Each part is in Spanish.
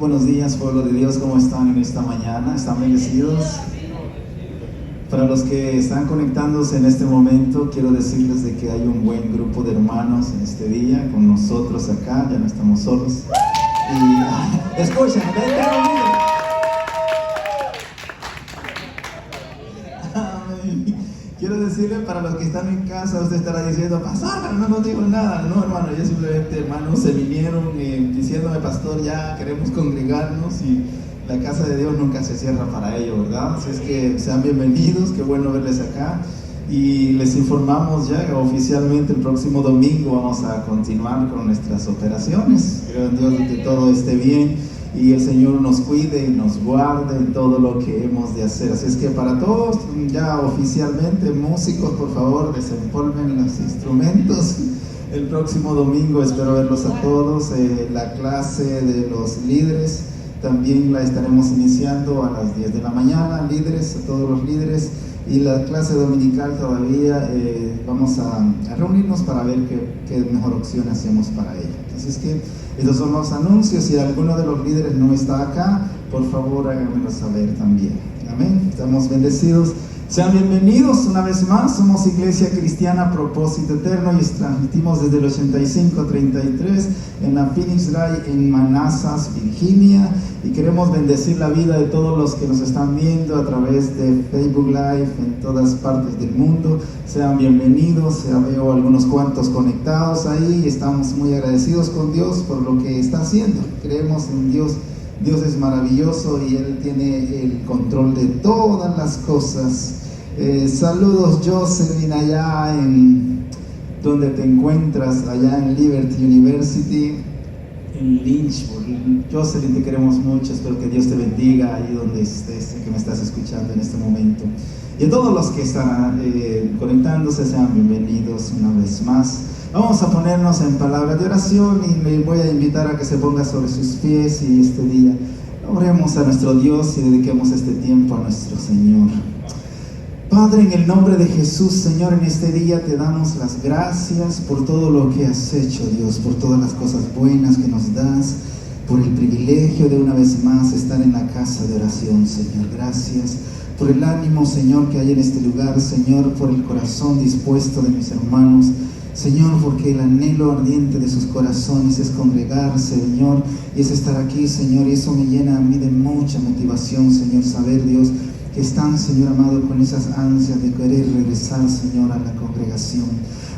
Buenos días, pueblo de Dios, ¿cómo están en esta mañana? ¿Están bendecidos? Para los que están conectándose en este momento, quiero decirles de que hay un buen grupo de hermanos en este día con nosotros acá, ya no estamos solos. Y escuchen, ven conmigo. Quiero decirle para los que están en casa, usted estará diciendo, pastor, pero no nos dijo nada. No, hermano, yo simplemente, hermanos, se vinieron diciéndome, pastor, ya queremos congregarnos y la casa de Dios nunca se cierra para ello, ¿verdad? Así es que sean bienvenidos, qué bueno verles acá. Y les informamos ya que oficialmente el próximo domingo vamos a continuar con nuestras operaciones. Creo en Dios de que todo esté bien y el Señor nos cuide y nos guarde en todo lo que hemos de hacer. Así es que para todos, ya oficialmente, músicos, por favor, desempolven los instrumentos. El próximo domingo espero verlos a todos. La clase de los líderes también la estaremos iniciando a las 10 de la mañana, líderes, a todos los líderes. Y la clase dominical todavía vamos a reunirnos para ver qué mejor opción hacemos para ella. Así es que esos son los anuncios. Si alguno de los líderes no está acá, por favor háganmelo saber también. Amén. Estamos bendecidos. Sean bienvenidos una vez más. Somos Iglesia Cristiana Propósito Eterno y transmitimos desde el 8533 en la Phoenix Drive en Manassas, Virginia. Y queremos bendecir la vida de todos los que nos están viendo a través de Facebook Live en todas partes del mundo. Sean bienvenidos. Ya veo algunos cuantos conectados ahí. Estamos muy agradecidos con Dios por lo que está haciendo. Creemos en Dios. Dios es maravilloso y Él tiene el control de todas las cosas. Saludos, Jocelyn, allá en donde te encuentras, allá en Liberty University, en Lynchburg. Jocelyn, te queremos mucho, espero que Dios te bendiga ahí donde estés, que me estás escuchando en este momento. Y a todos los que están conectándose, sean bienvenidos una vez más. Vamos a ponernos en palabras de oración y me voy a invitar a que se ponga sobre sus pies y este día oremos a nuestro Dios y dediquemos este tiempo a nuestro Señor. Padre, en el nombre de Jesús, Señor, en este día te damos las gracias por todo lo que has hecho, Dios, por todas las cosas buenas que nos das, por el privilegio de una vez más estar en la casa de oración, Señor. Gracias por el ánimo, Señor, que hay en este lugar, Señor, por el corazón dispuesto de mis hermanos, Señor, porque el anhelo ardiente de sus corazones es congregarse, Señor, y es estar aquí, Señor, y eso me llena a mí de mucha motivación, Señor, saber, Dios, que están, Señor amado, con esas ansias de querer regresar, Señor, a la congregación.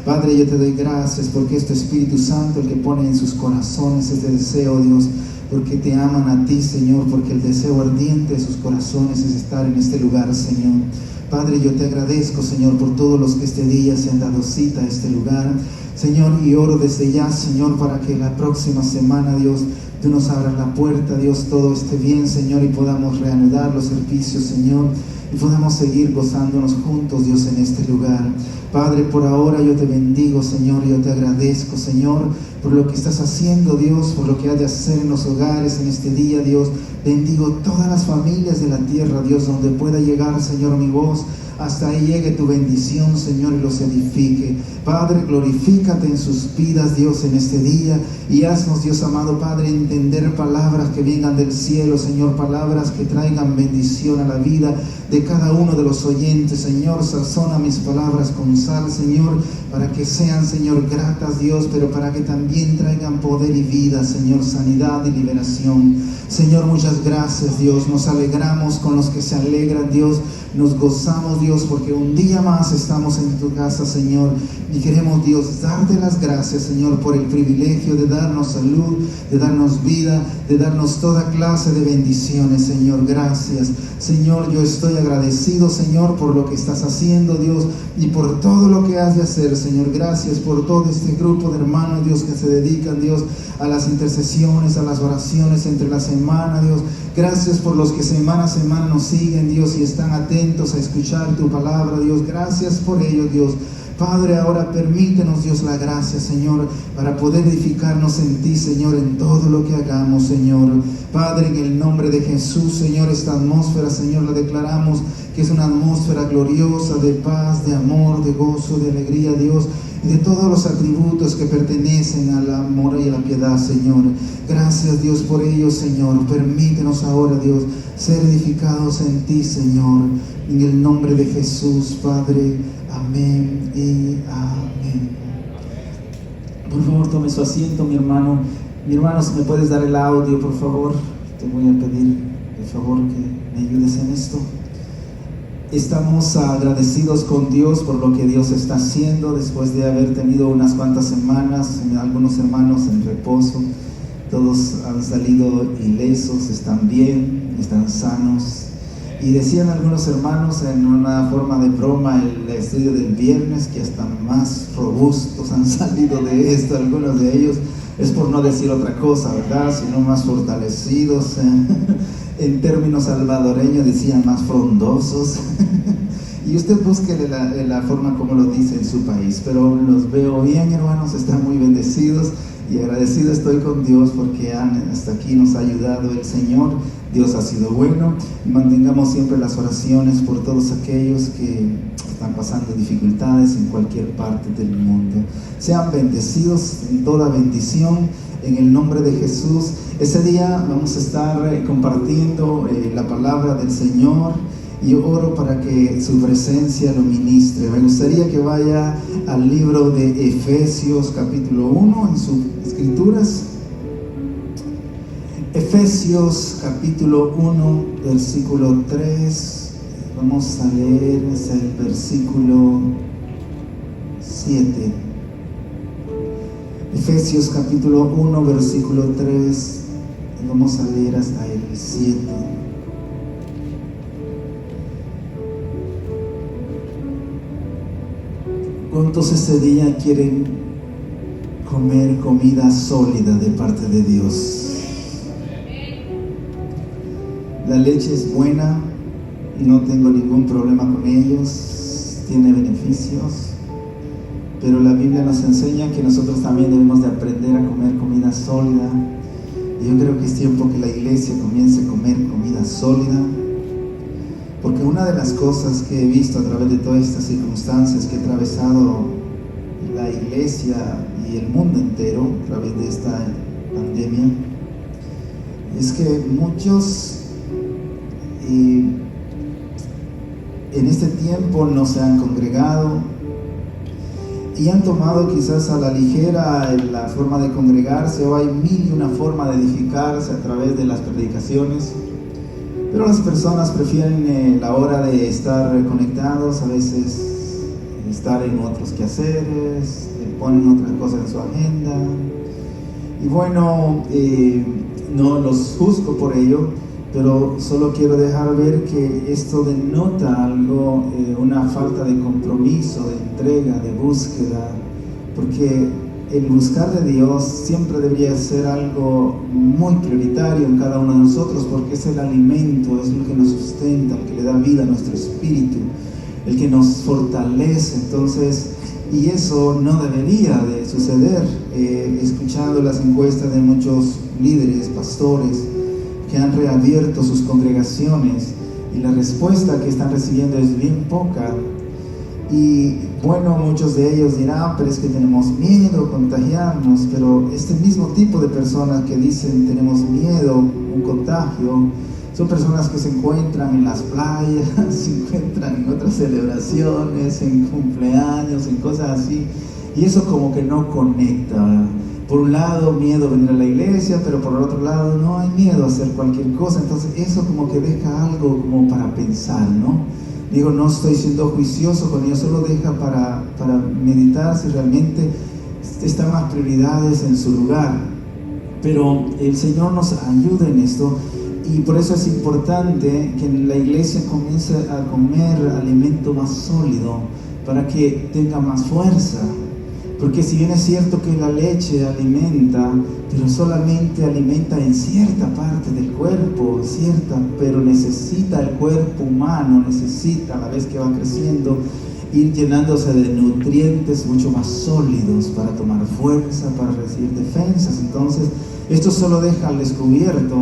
Padre, yo te doy gracias porque es tu Espíritu Santo el que pone en sus corazones este deseo, Dios, porque te aman a ti, Señor, porque el deseo ardiente de sus corazones es estar en este lugar, Señor. Padre, yo te agradezco, Señor, por todos los que este día se han dado cita a este lugar, Señor, y oro desde ya, Señor, para que la próxima semana, Dios, tú nos abras la puerta, Dios, todo esté bien, Señor, y podamos reanudar los servicios, Señor, y podamos seguir gozándonos juntos, Dios, en este lugar. Padre, por ahora yo te bendigo, Señor, yo te agradezco, Señor, por lo que estás haciendo, Dios, por lo que has de hacer en los hogares en este día, Dios. Bendigo todas las familias de la tierra, Dios, donde pueda llegar, Señor, mi voz. Hasta ahí llegue tu bendición, Señor, y los edifique. Padre, glorifícate en sus vidas, Dios, en este día. Y haznos, Dios amado, Padre, entender palabras que vengan del cielo, Señor. Palabras que traigan bendición a la vida de cada uno de los oyentes, Señor. Sazona mis palabras con sal, Señor, para que sean, Señor, gratas, Dios, pero para que también traigan poder y vida, Señor, sanidad y liberación. Señor, muchas gracias, Dios. Nos alegramos con los que se alegran, Dios. Nos gozamos, Dios, porque un día más estamos en tu casa, Señor, y queremos, Dios, darte las gracias, Señor, por el privilegio de darnos salud, de darnos vida, de darnos toda clase de bendiciones, Señor. Gracias, Señor. Yo estoy agradecido, Señor, por lo que estás haciendo, Dios, y por todo lo que has de hacer, Señor. Gracias por todo este grupo de hermanos, Dios, que se dedican, Dios, a las intercesiones, a las oraciones entre la semana, Dios. Gracias por los que semana a semana nos siguen, Dios, y están atentos a escuchar tu palabra, Dios. Gracias por ello, Dios. Padre, ahora permítenos, Dios, la gracia, Señor, para poder edificarnos en ti, Señor, en todo lo que hagamos, Señor. Padre, en el nombre de Jesús, Señor, esta atmósfera, Señor, la declaramos que es una atmósfera gloriosa de paz, de amor, de gozo, de alegría, Dios. y de todos los atributos que pertenecen al amor y a la piedad, Señor. Gracias, Dios, por ello, Señor. Permítenos ahora, Dios, ser edificados en ti, Señor. En el nombre de Jesús, Padre. Amén y amén. Por favor, tome su asiento, mi hermano. Mi hermano, si me puedes dar el audio, por favor. Te voy a pedir, por favor, que me ayudes en esto. Estamos agradecidos con Dios por lo que Dios está haciendo después de haber tenido unas cuantas semanas, algunos hermanos en reposo. Todos han salido ilesos, están bien, están sanos. Y decían algunos hermanos en una forma de broma el estudio del viernes que hasta más robustos han salido de esto, algunos de ellos, es por no decir otra cosa, ¿verdad? Sino más fortalecidos, en términos salvadoreños decían más frondosos. Y usted busque la forma como lo dice en su país, pero los veo bien, hermanos, están muy bendecidos. Y agradecido estoy con Dios porque hasta aquí nos ha ayudado el Señor. Dios ha sido bueno. Mantengamos siempre las oraciones por todos aquellos que están pasando dificultades en cualquier parte del mundo. Sean bendecidos en toda bendición en el nombre de Jesús. Ese día vamos a estar compartiendo la palabra del Señor. Y oro para que su presencia lo ministre. Me gustaría que vaya al libro de Efesios capítulo 1 en sus escrituras. Efesios capítulo 1 versículo 3. Vamos a leer hasta el versículo 7. Efesios capítulo 1 versículo 3. Y vamos a leer hasta el 7. ¿Cuántos ese día quieren comer comida sólida de parte de Dios? La leche es buena, no tengo ningún problema con ellos, tiene beneficios, pero la Biblia nos enseña que nosotros también debemos de aprender a comer comida sólida. Y yo creo que es tiempo que la iglesia comience a comer comida sólida. Porque una de las cosas que he visto a través de todas estas circunstancias que he atravesado la iglesia y el mundo entero a través de esta pandemia es que muchos en este tiempo no se han congregado y han tomado quizás a la ligera la forma de congregarse, o hay mil y una forma de edificarse a través de las predicaciones. Pero las personas prefieren la hora de estar conectados, a veces estar en otros quehaceres, ponen otras cosas en su agenda. Y bueno, no los juzgo por ello, pero solo quiero dejar ver que esto denota algo, una falta de compromiso, de entrega, de búsqueda, porque el buscar de Dios siempre debería ser algo muy prioritario en cada uno de nosotros, porque es el alimento, es lo que nos sustenta, el que le da vida a nuestro espíritu, el que nos fortalece. Entonces, y eso no debería de suceder. Escuchando las encuestas de muchos líderes, pastores, que han reabierto sus congregaciones, y la respuesta que están recibiendo es bien poca. Y bueno, muchos de ellos dirán, pero es que tenemos miedo, contagiarnos. Pero este mismo tipo de personas que dicen tenemos miedo, un contagio, son personas que se encuentran en las playas, se encuentran en otras celebraciones, en cumpleaños, en cosas así. Y eso como que no conecta. Por un lado, miedo a venir a la iglesia, pero por el otro lado, no hay miedo a hacer cualquier cosa. Entonces eso como que deja algo como para pensar, ¿no? Digo, no estoy siendo juicioso con ello, solo deja para meditar si realmente están las prioridades en su lugar. Pero el Señor nos ayuda en esto, y por eso es importante que la iglesia comience a comer alimento más sólido para que tenga más fuerza. Porque si bien es cierto que la leche alimenta, pero solamente alimenta en cierta parte del cuerpo, pero necesita el cuerpo humano, necesita a la vez que va creciendo, ir llenándose de nutrientes mucho más sólidos para tomar fuerza, para recibir defensas. Entonces, esto solo deja al descubierto,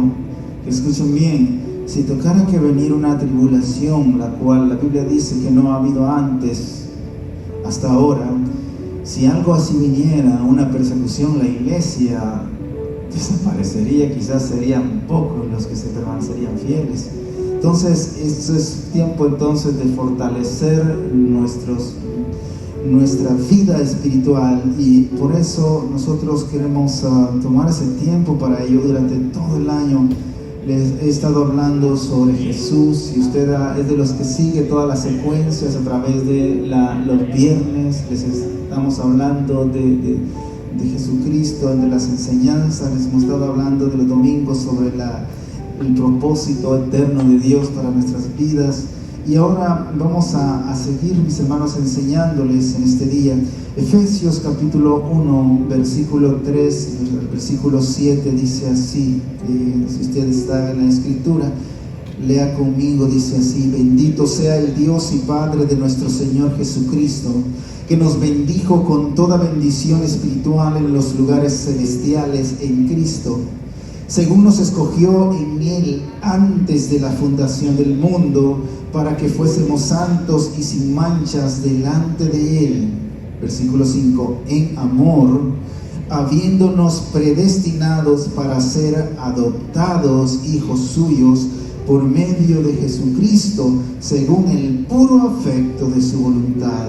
que escuchen bien, si tocara que venir una tribulación, la cual la Biblia dice que no ha habido antes, hasta ahora, Si algo así viniera, una persecución, la iglesia desaparecería, quizás serían pocos los que se permanecerían fieles. Entonces, esto es tiempo entonces de fortalecer nuestra vida espiritual, y por eso nosotros queremos tomar ese tiempo para ello. Durante todo el año les he estado hablando sobre Jesús. Si usted es de los que sigue todas las secuencias a través de los viernes, les estamos hablando de Jesucristo, de las enseñanzas. Les hemos estado hablando de los domingos sobre el propósito eterno de Dios para nuestras vidas. Y ahora vamos a seguir, mis hermanos, enseñándoles en este día. Efesios capítulo 1, versículo 3, versículo 7 dice así. Si usted está en la escritura, lea conmigo, dice así: bendito sea el Dios y Padre de nuestro Señor Jesucristo, que nos bendijo con toda bendición espiritual en los lugares celestiales en Cristo, según nos escogió en Él antes de la fundación del mundo, para que fuésemos santos y sin manchas delante de Él. Versículo 5: en amor, habiéndonos predestinados para ser adoptados hijos suyos por medio de Jesucristo, según el puro afecto de su voluntad.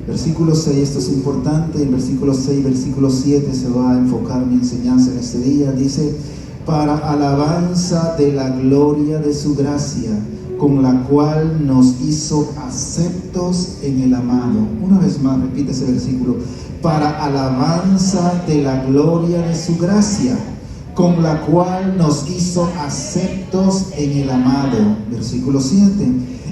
Versículo 6, esto es importante. En versículo 6, versículo 7 se va a enfocar mi enseñanza en este día. Dice: para alabanza de la gloria de su gracia, con la cual nos hizo aceptos en el amado. Una vez más, repite ese versículo: para alabanza de la gloria de su gracia, con la cual nos hizo aceptos en el amado. Versículo 7: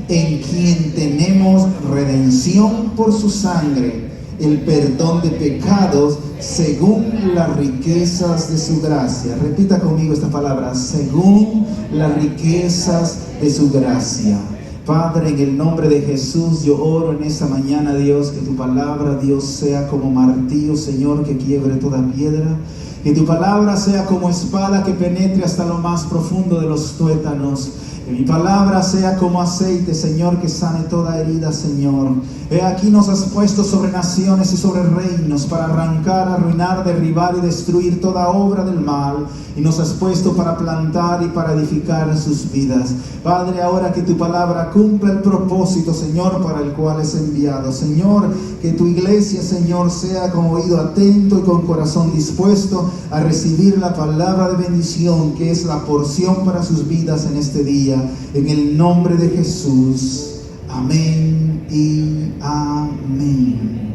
en quien tenemos redención por su sangre, el perdón de pecados, según las riquezas de su gracia. Repita conmigo esta palabra: según las riquezas de su gracia. Padre, en el nombre de Jesús, yo oro en esta mañana, Dios, que tu palabra, Dios, sea como martillo, Señor, que quiebre toda piedra. Que tu palabra sea como espada que penetre hasta lo más profundo de los tuétanos. Que mi palabra sea como aceite, Señor, que sane toda herida, Señor. He aquí nos has puesto sobre naciones y sobre reinos para arrancar, arruinar, derribar y destruir toda obra del mal. Y nos has puesto para plantar y para edificar sus vidas. Padre, ahora que tu palabra cumpla el propósito, Señor, para el cual es enviado. Señor, que tu iglesia, Señor, sea con oído atento y con corazón dispuesto a recibir la palabra de bendición, que es la porción para sus vidas en este día. En el nombre de Jesús. Amén y amén.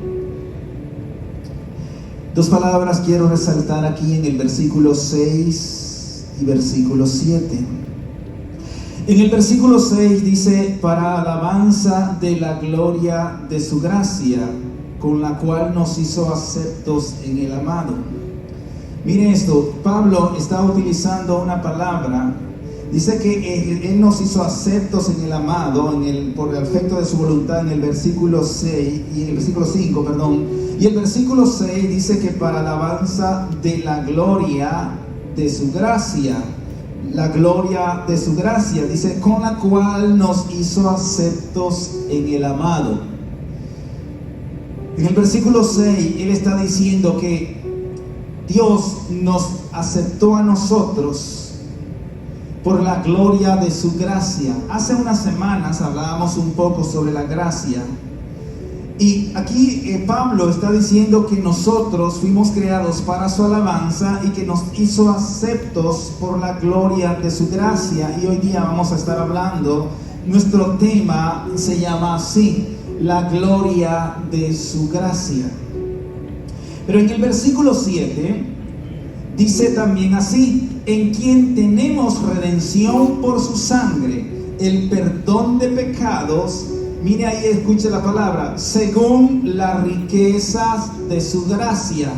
Dos palabras quiero resaltar aquí en el versículo 6 y versículo 7. En el versículo 6 dice: para alabanza de la gloria de su gracia, con la cual nos hizo aceptos en el amado. Mire esto, Pablo está utilizando una palabra. Dice que Él nos hizo aceptos en el amado, por el afecto de su voluntad, en el versículo 6, y en el versículo 5, perdón. Y el versículo 6 dice que para alabanza de la gloria de su gracia. La gloria de su gracia, dice, con la cual nos hizo aceptos en el amado. En el versículo 6, Él está diciendo que Dios nos aceptó a nosotros por la gloria de su gracia. Hace unas semanas hablábamos un poco sobre la gracia. Y aquí Pablo está diciendo que nosotros fuimos creados para su alabanza y que nos hizo aceptos por la gloria de su gracia. Y hoy día vamos a estar hablando, nuestro tema se llama así: la gloria de su gracia. Pero en el versículo 7 dice también así: en quien tenemos redención por su sangre, el perdón de pecados. Mire ahí, escuche la palabra: según las riquezas de su gracia.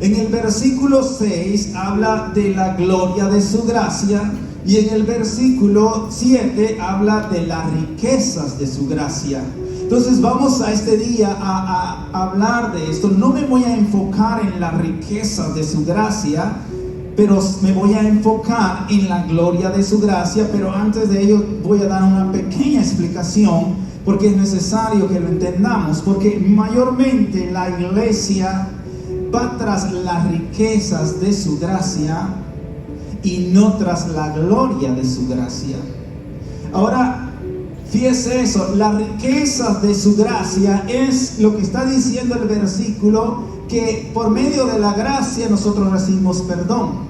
En el versículo 6 habla de la gloria de su gracia, y en el versículo 7 habla de las riquezas de su gracia. Entonces vamos a este día a hablar de esto. No me voy a enfocar en las riquezas de su gracia, pero me voy a enfocar en la gloria de su gracia. Pero antes de ello voy a dar una pequeña explicación porque es necesario que lo entendamos, porque mayormente la iglesia va tras las riquezas de su gracia y no tras la gloria de su gracia. Ahora, fíjese eso, las riquezas de su gracia es lo que está diciendo el versículo, que por medio de la gracia nosotros recibimos perdón.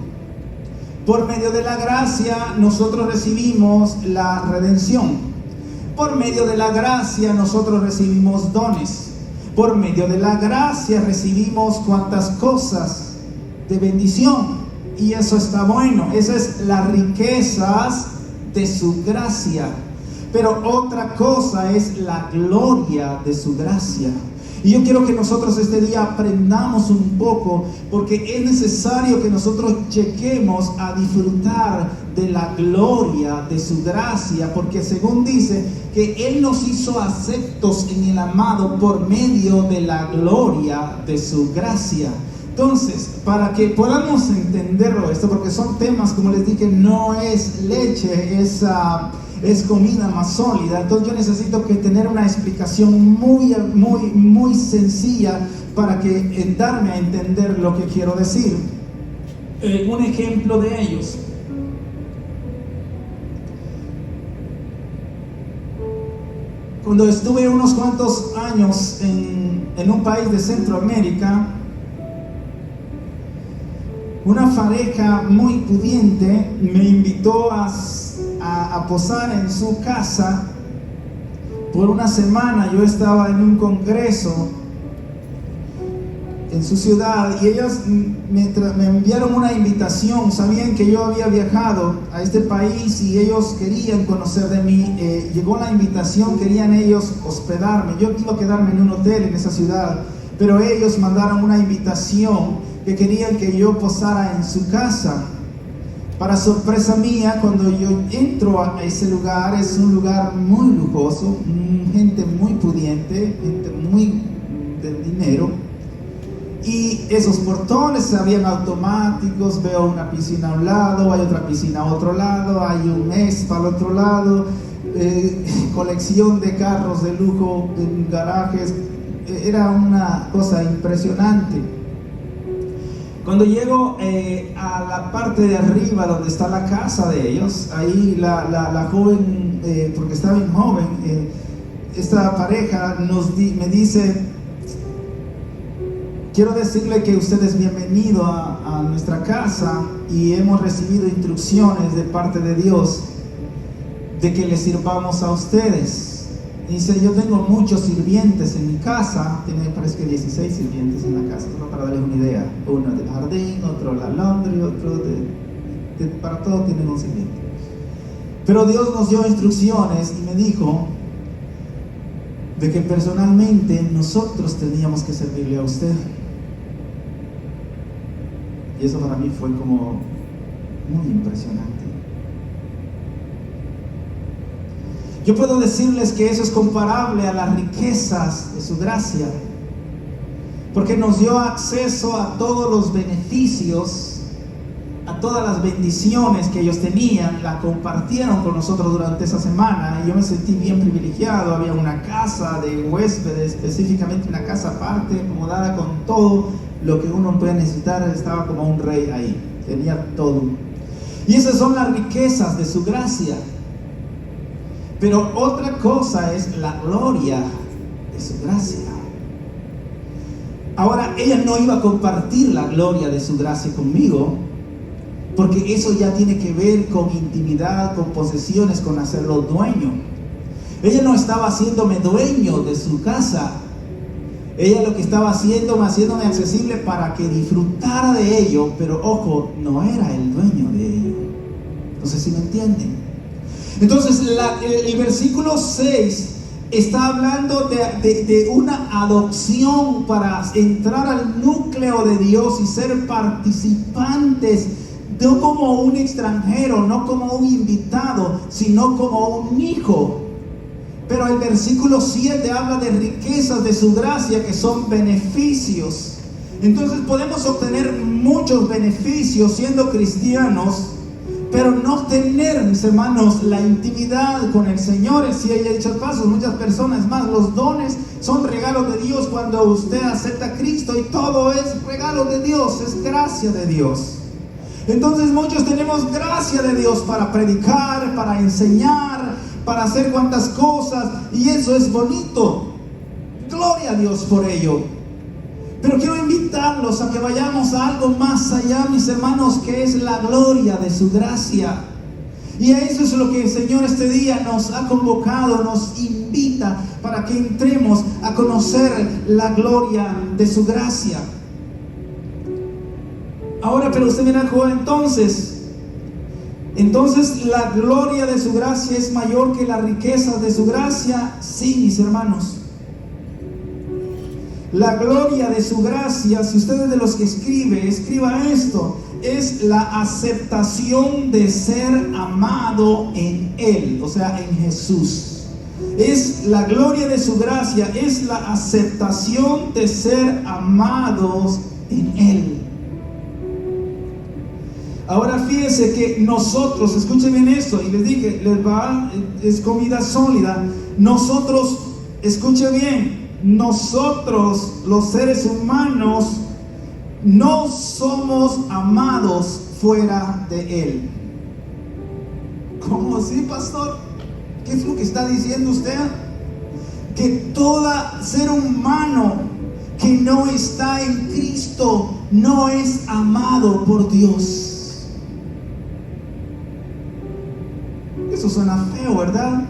Por medio de la gracia nosotros recibimos la redención. Por medio de la gracia nosotros recibimos dones. Por medio de la gracia recibimos cuantas cosas de bendición. Y eso está bueno. Esas es las riquezas de su gracia. Pero otra cosa es la gloria de su gracia. Y yo quiero que nosotros este día aprendamos un poco, porque es necesario que nosotros lleguemos a disfrutar de la gloria de su gracia, porque según dice que Él nos hizo aceptos en el amado por medio de la gloria de su gracia. Entonces, para que podamos entenderlo esto, porque son temas, como les dije, no es leche, es comida más sólida. Entonces yo necesito que tener una explicación muy sencilla para que darme a entender lo que quiero decir. Un ejemplo de ellos. Cuando estuve unos cuantos años en un país de Centroamérica, una pareja muy pudiente me invitó a posar en su casa por una semana. Yo estaba en un congreso en su ciudad y ellos me enviaron una invitación. Sabían que yo había viajado a este país y ellos querían conocer de mí. Llegó la invitación, querían ellos hospedarme. Yo iba a quedarme en un hotel en esa ciudad, pero ellos mandaron una invitación que querían que yo posara en su casa. Para sorpresa mía, cuando yo entro a ese lugar, es un lugar muy lujoso, gente muy pudiente, gente muy de dinero, y esos portones se abrían automáticos. Veo una piscina a un lado, hay otra piscina a otro lado, hay un spa al otro lado, colección de carros de lujo en garajes. Era una cosa impresionante. Cuando llego a la parte de arriba donde está la casa de ellos, ahí la joven, porque estaba bien joven, esta pareja me dice: quiero decirle que usted es bienvenido a nuestra casa y hemos recibido instrucciones de parte de Dios de que le sirvamos a ustedes. Dice: yo tengo muchos sirvientes en mi casa, tiene parece que 16 sirvientes en la casa, solo para darles una idea. Uno del jardín, otro la laundry, otro para todo tienen un sirviente. Pero Dios nos dio instrucciones y me dijo de que personalmente nosotros teníamos que servirle a usted. Y eso para mí fue como muy impresionante. Yo puedo decirles que eso es comparable a las riquezas de su gracia, porque nos dio acceso a todos los beneficios, a todas las bendiciones que ellos tenían. La compartieron con nosotros durante esa semana y yo me sentí bien privilegiado. Había una casa de huéspedes, específicamente una casa aparte, acomodada con todo lo que uno puede necesitar. Estaba como un rey ahí, tenía todo. Y esas son las riquezas de su gracia. Pero otra cosa es la gloria de su gracia. Ahora, ella no iba a compartir la gloria de su gracia conmigo, porque eso ya tiene que ver con intimidad, con posesiones, con hacerlo dueño. Ella no estaba haciéndome dueño de su casa. Ella lo que estaba haciéndome accesible para que disfrutara de ello, pero ojo, no era el dueño de ello. No sé si me entienden. Entonces el versículo 6 está hablando de una adopción para entrar al núcleo de Dios y ser participantes, no como un extranjero, no como un invitado, sino como un hijo. Pero el versículo 7 habla de riquezas de su gracia, que son beneficios. Entonces podemos obtener muchos beneficios siendo cristianos, pero no tener, mis hermanos, la intimidad con el Señor. Si hay dichos pasos, muchas personas más, los dones son regalos de Dios cuando usted acepta a Cristo, y todo es regalo de Dios, es gracia de Dios. Entonces muchos tenemos gracia de Dios para predicar, para enseñar, para hacer cuantas cosas, y eso es bonito. Gloria a Dios por ello. Pero quiero invitarlos a que vayamos a algo más allá, mis hermanos, que es la gloria de su gracia. Y a eso es lo que el Señor este día nos ha convocado, nos invita para que entremos a conocer la gloria de su gracia. Ahora, pero usted me dijo, entonces la gloria de su gracia es mayor que las riquezas de su gracia. Sí, mis hermanos. La gloria de su gracia, si usted es de los que escriba esto, es la aceptación de ser amado en Él, o sea, en Jesús. Es la gloria de su gracia, es la aceptación de ser amados en Él. Ahora fíjense que nosotros, escuchen bien esto, y les dije, es comida sólida. Nosotros, escuchen bien, nosotros los seres humanos no somos amados fuera de Él. ¿Cómo así, pastor? ¿Qué es lo que está diciendo usted? Que todo ser humano que no está en Cristo no es amado por Dios. Eso suena feo, ¿verdad?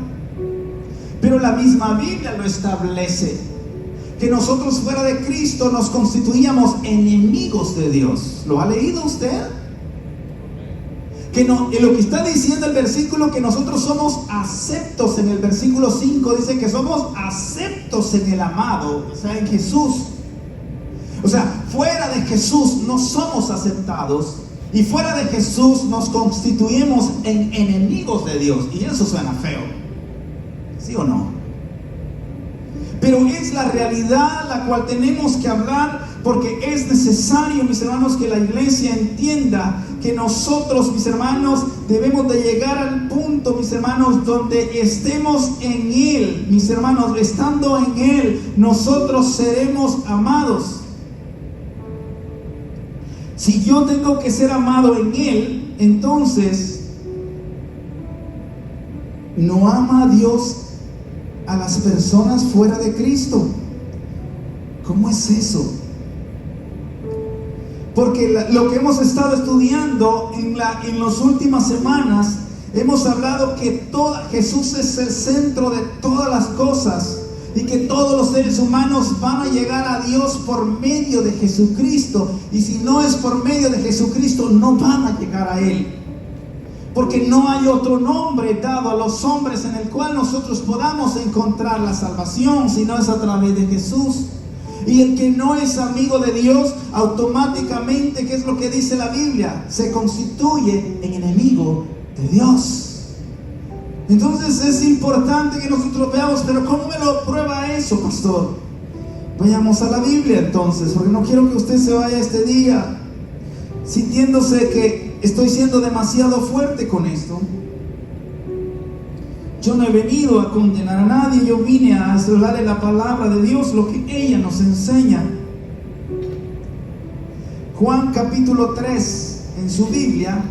Pero la misma Biblia lo establece, que nosotros fuera de Cristo nos constituíamos enemigos de Dios. ¿Lo ha leído usted? Que no, en lo que está diciendo el versículo, que nosotros somos aceptos. En el versículo 5 dice que somos aceptos en el amado, o sea, en Jesús. O sea, fuera de Jesús no somos aceptados, y fuera de Jesús nos constituimos en enemigos de Dios. Y eso suena feo, ¿sí o no? Pero es la realidad la cual tenemos que hablar, porque es necesario, mis hermanos, que la iglesia entienda que nosotros, mis hermanos, debemos de llegar al punto, mis hermanos, donde estemos en Él. Mis hermanos, estando en Él, nosotros seremos amados. Si yo tengo que ser amado en Él, entonces no ama a Dios a las personas fuera de Cristo. ¿Cómo es eso? Porque lo que hemos estado estudiando en las últimas semanas, hemos hablado que Jesús es el centro de todas las cosas, y que todos los seres humanos van a llegar a Dios por medio de Jesucristo. Y si no es por medio de Jesucristo, no van a llegar a Él. Porque no hay otro nombre dado a los hombres en el cual nosotros podamos encontrar la salvación, si no es a través de Jesús. Y el que no es amigo de Dios, automáticamente, ¿qué es lo que dice la Biblia? Se constituye en enemigo de Dios. Entonces es importante que nosotros veamos, pero ¿cómo me lo prueba eso, pastor? Vayamos a la Biblia entonces, porque no quiero que usted se vaya este día sintiéndose que estoy siendo demasiado fuerte con esto. Yo no he venido a condenar a nadie, yo vine a darle la palabra de Dios, lo que ella nos enseña. Juan capítulo 3 en su Biblia.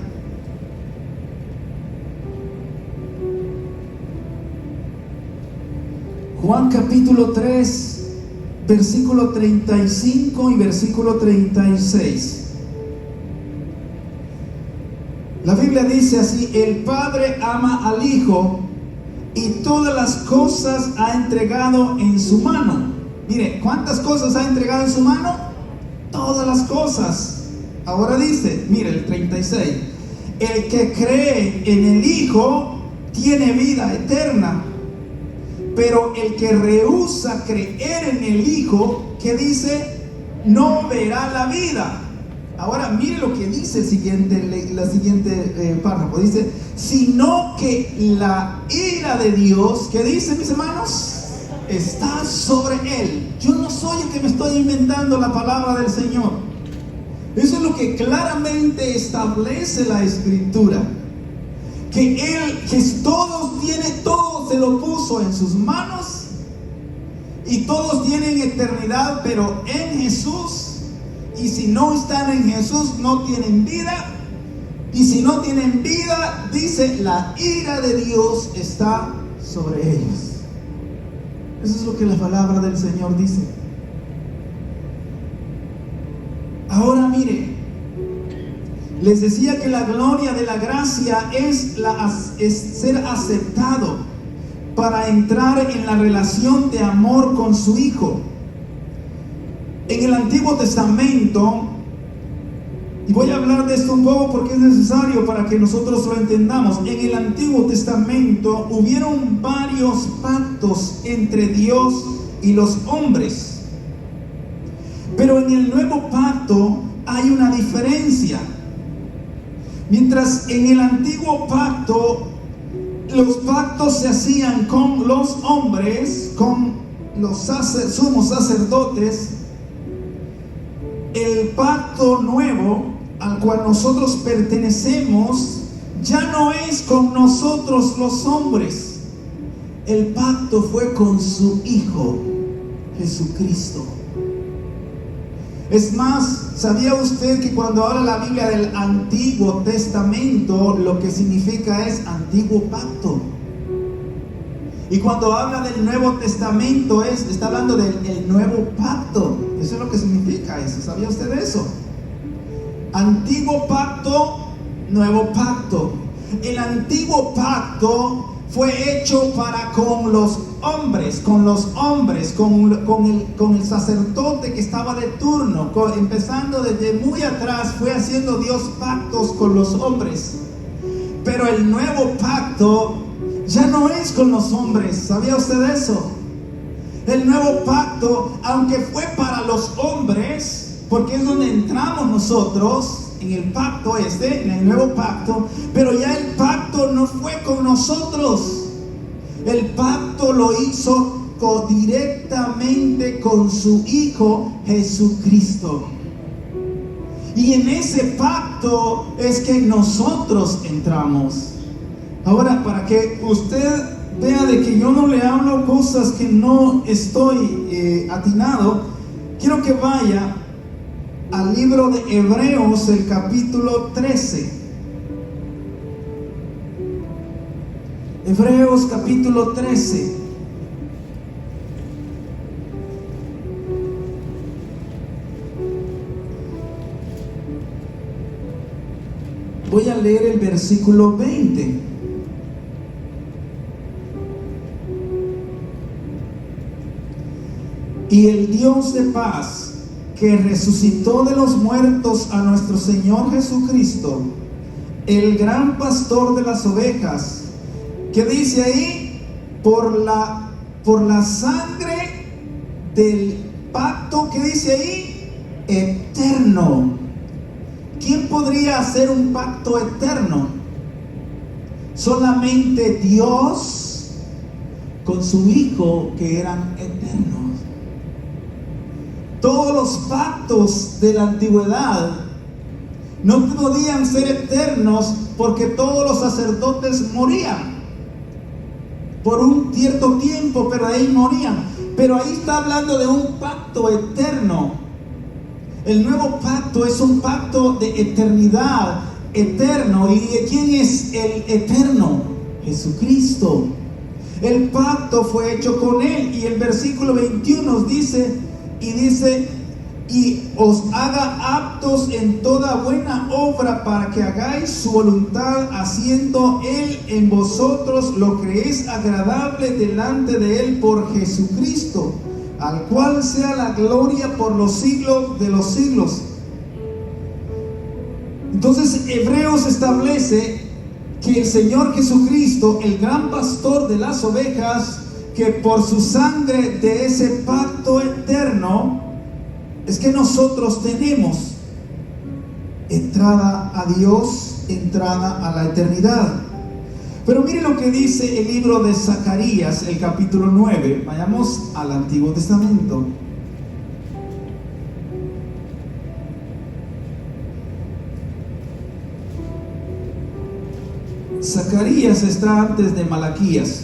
Juan capítulo 3, versículo 35 y versículo 36. La Biblia dice así: el Padre ama al Hijo y todas las cosas ha entregado en su mano. Mire, ¿cuántas cosas ha entregado en su mano? Todas las cosas. Ahora dice, mire el 36: el que cree en el Hijo tiene vida eterna, pero el que rehúsa creer en el Hijo, ¿qué dice? No verá la vida. Ahora mire lo que dice la siguiente párrafo. Dice, sino que la ira de Dios, ¿qué dice, mis hermanos? Está sobre él. Yo no soy el que me estoy inventando la palabra del Señor. Eso es lo que claramente establece la Escritura. que todo se lo puso en sus manos, y todos tienen eternidad, pero en Jesús. Y si no están en Jesús, no tienen vida. Y si no tienen vida, dice, la ira de Dios está sobre ellos. Eso es lo que la palabra del Señor dice. Ahora mire, les decía que la gloria de la gracia es ser aceptado para entrar en la relación de amor con su Hijo. En el Antiguo Testamento, y voy a hablar de esto un poco porque es necesario para que nosotros lo entendamos. En el Antiguo Testamento hubieron varios pactos entre Dios y los hombres. Pero en el Nuevo Pacto hay una diferencia. Mientras en el Antiguo Pacto los pactos se hacían con los hombres, con los sumos sacerdotes, el pacto nuevo al cual nosotros pertenecemos ya no es con nosotros los hombres. El pacto fue con su Hijo Jesucristo. Es más, ¿sabía usted que cuando habla la Biblia del Antiguo Testamento, lo que significa es antiguo pacto? Y cuando habla del Nuevo Testamento, está hablando del nuevo pacto. Eso es lo que significa eso. ¿Sabía usted eso? Antiguo pacto, nuevo pacto. El antiguo pacto fue hecho con los hombres, con el sacerdote que estaba de turno. Empezando desde muy atrás, fue haciendo Dios pactos con los hombres. Pero el nuevo pacto ya no es con los hombres. ¿Sabía usted eso? El nuevo pacto, aunque fue para los hombres, porque es donde entramos nosotros, en el pacto en el nuevo pacto, pero ya el pacto no fue con nosotros. El pacto lo hizo directamente con su Hijo Jesucristo. Y en ese pacto es que nosotros entramos. Ahora, para que usted vea de que yo no le hablo cosas que no estoy atinado, quiero que vaya al libro de Hebreos, el capítulo 13. Hebreos capítulo 13. Voy a leer el versículo 20. Y el Dios de paz, que resucitó de los muertos a nuestro Señor Jesucristo, el gran pastor de las ovejas, que dice ahí, por la sangre del pacto, que dice ahí, eterno. ¿Quién podría hacer un pacto eterno? Solamente Dios con su Hijo, que eran eternos. Todos los pactos de la antigüedad no podían ser eternos porque todos los sacerdotes morían por un cierto tiempo, pero ahí morían. Pero ahí está hablando de un pacto eterno. El nuevo pacto es un pacto de eternidad, eterno. ¿Y quién es el eterno? Jesucristo. El pacto fue hecho con Él. Y el versículo 21 dice, y os haga aptos en toda buena obra para que hagáis su voluntad, haciendo Él en vosotros lo que es agradable delante de Él por Jesucristo, al cual sea la gloria por los siglos de los siglos. Entonces Hebreos establece que el Señor Jesucristo, el gran pastor de las ovejas, que por su sangre de ese pacto eterno, es que nosotros tenemos entrada a Dios, entrada a la eternidad. Pero mire lo que dice el libro de Zacarías, el capítulo 9. Vayamos al Antiguo Testamento. Zacarías está antes de Malaquías.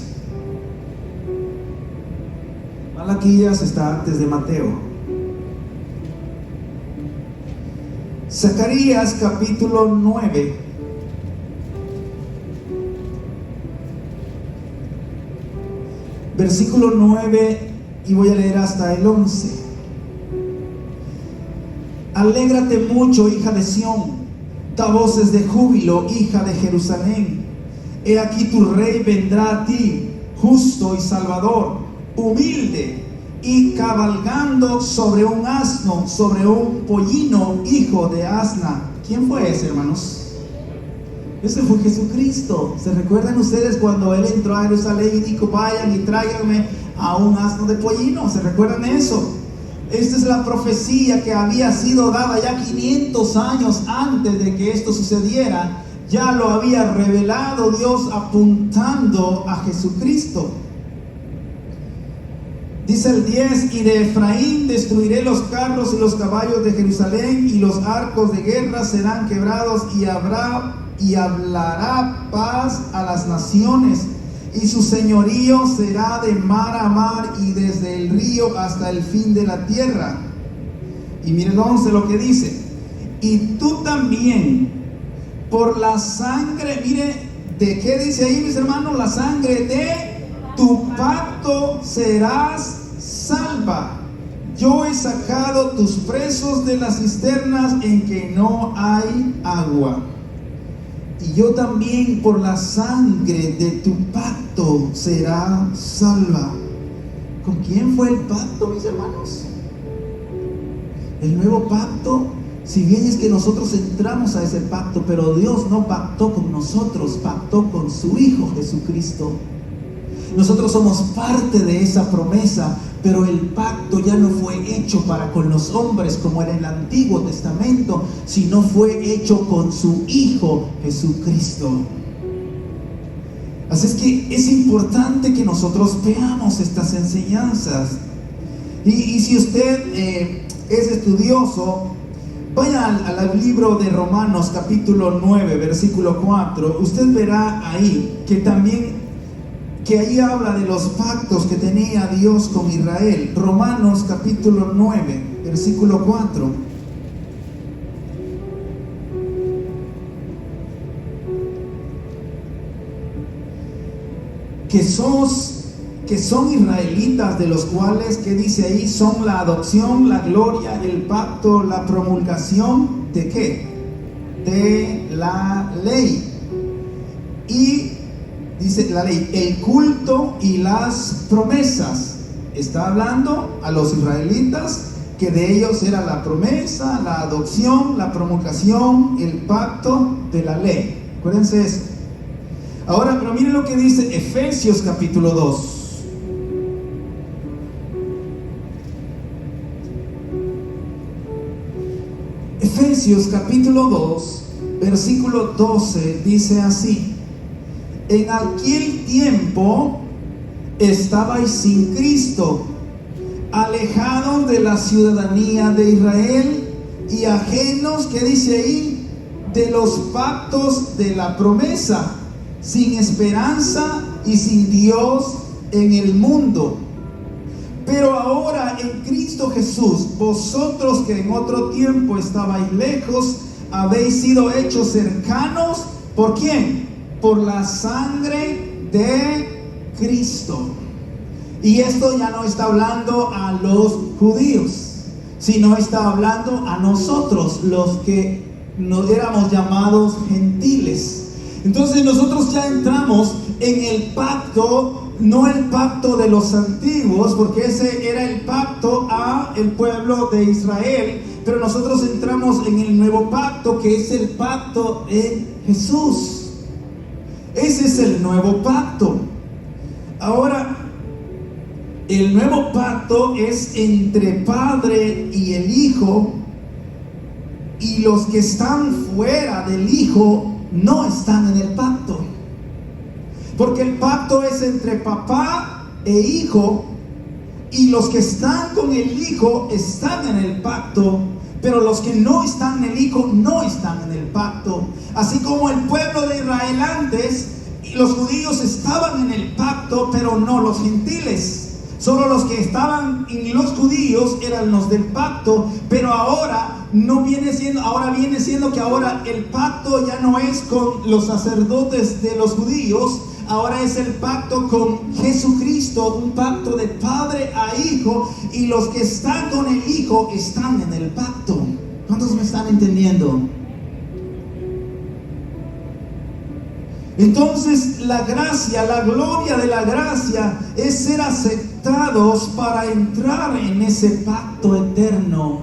Malaquías está antes de Mateo. Zacarías capítulo 9. Versículo 9 y voy a leer hasta el 11. Alégrate mucho, hija de Sión, da voces de júbilo, hija de Jerusalén. He aquí tu rey vendrá a ti, justo y salvador, humilde y cabalgando sobre un asno, sobre un pollino, hijo de asna. ¿Quién fue ese, hermanos? Ese fue Jesucristo. ¿Se recuerdan ustedes cuando Él entró a Jerusalén y dijo, vayan y tráiganme a un asno de pollino? ¿Se recuerdan eso? Esta es la profecía que había sido dada ya 500 años antes de que esto sucediera. Ya lo había revelado Dios apuntando a Jesucristo. Dice el 10, y de Efraín destruiré los carros y los caballos de Jerusalén, y los arcos de guerra serán quebrados, y hablará paz a las naciones, y su señorío será de mar a mar y desde el río hasta el fin de la tierra. Y miren 11 lo que dice, y tú también por la sangre, mire, ¿de qué dice ahí, mis hermanos? La sangre de tu pacto serás salva. Yo he sacado tus presos de las cisternas en que no hay agua. Y yo también por la sangre de tu pacto será salva. ¿Con quién fue el pacto, mis hermanos? El nuevo pacto, si bien es que nosotros entramos a ese pacto, pero Dios no pactó con nosotros, pactó con su Hijo Jesucristo. Nosotros somos parte de esa promesa, pero el pacto ya no fue hecho para con los hombres como en el Antiguo Testamento, sino fue hecho con su Hijo Jesucristo. Así es que es importante que nosotros veamos estas enseñanzas. Y si usted es estudioso, vaya al libro de Romanos capítulo 9, versículo 4. Usted verá ahí que ahí habla de los pactos que tenía Dios con Israel. Romanos capítulo 9, versículo 4. Que son israelitas, de los cuales, que dice ahí, son la adopción, la gloria, el pacto, la promulgación, ¿de qué? De la ley. Y dice la ley, el culto y las promesas. Está hablando a los israelitas que de ellos era la promesa, la adopción, la promulgación, el pacto de la ley. Acuérdense eso. Ahora, pero miren lo que dice Efesios capítulo 2. Efesios capítulo 2, versículo 12, dice así: en aquel tiempo estabais sin Cristo, alejados de la ciudadanía de Israel y ajenos, ¿qué dice ahí? De los pactos de la promesa, sin esperanza y sin Dios en el mundo. Pero ahora en Cristo Jesús, vosotros que en otro tiempo estabais lejos, habéis sido hechos cercanos. ¿Por quién? Por la sangre de Cristo. Y esto ya no está hablando a los judíos, sino está hablando a nosotros, los que nos éramos llamados gentiles. Entonces nosotros ya entramos en el pacto, no el pacto de los antiguos, porque ese era el pacto a el pueblo de Israel, pero nosotros entramos en el nuevo pacto, que es el pacto en Jesús. Ese es el nuevo pacto. Ahora, el nuevo pacto es entre Padre y el Hijo, y los que están fuera del Hijo no están en el pacto, porque el pacto es entre papá e hijo, y los que están con el Hijo están en el pacto, pero los que no están en el Hijo no están en el pacto. Así como el pueblo de Israel antes los judíos estaban en el pacto, pero no los gentiles. Solo los que estaban en los judíos eran los del pacto, pero ahora viene siendo que ahora el pacto ya no es con los sacerdotes de los judíos, ahora es el pacto con Jesucristo, un pacto de padre a hijo, y los que están con el hijo están en el pacto. ¿Cuántos me están entendiendo? Entonces la gracia, la gloria de la gracia es ser aceptados para entrar en ese pacto eterno.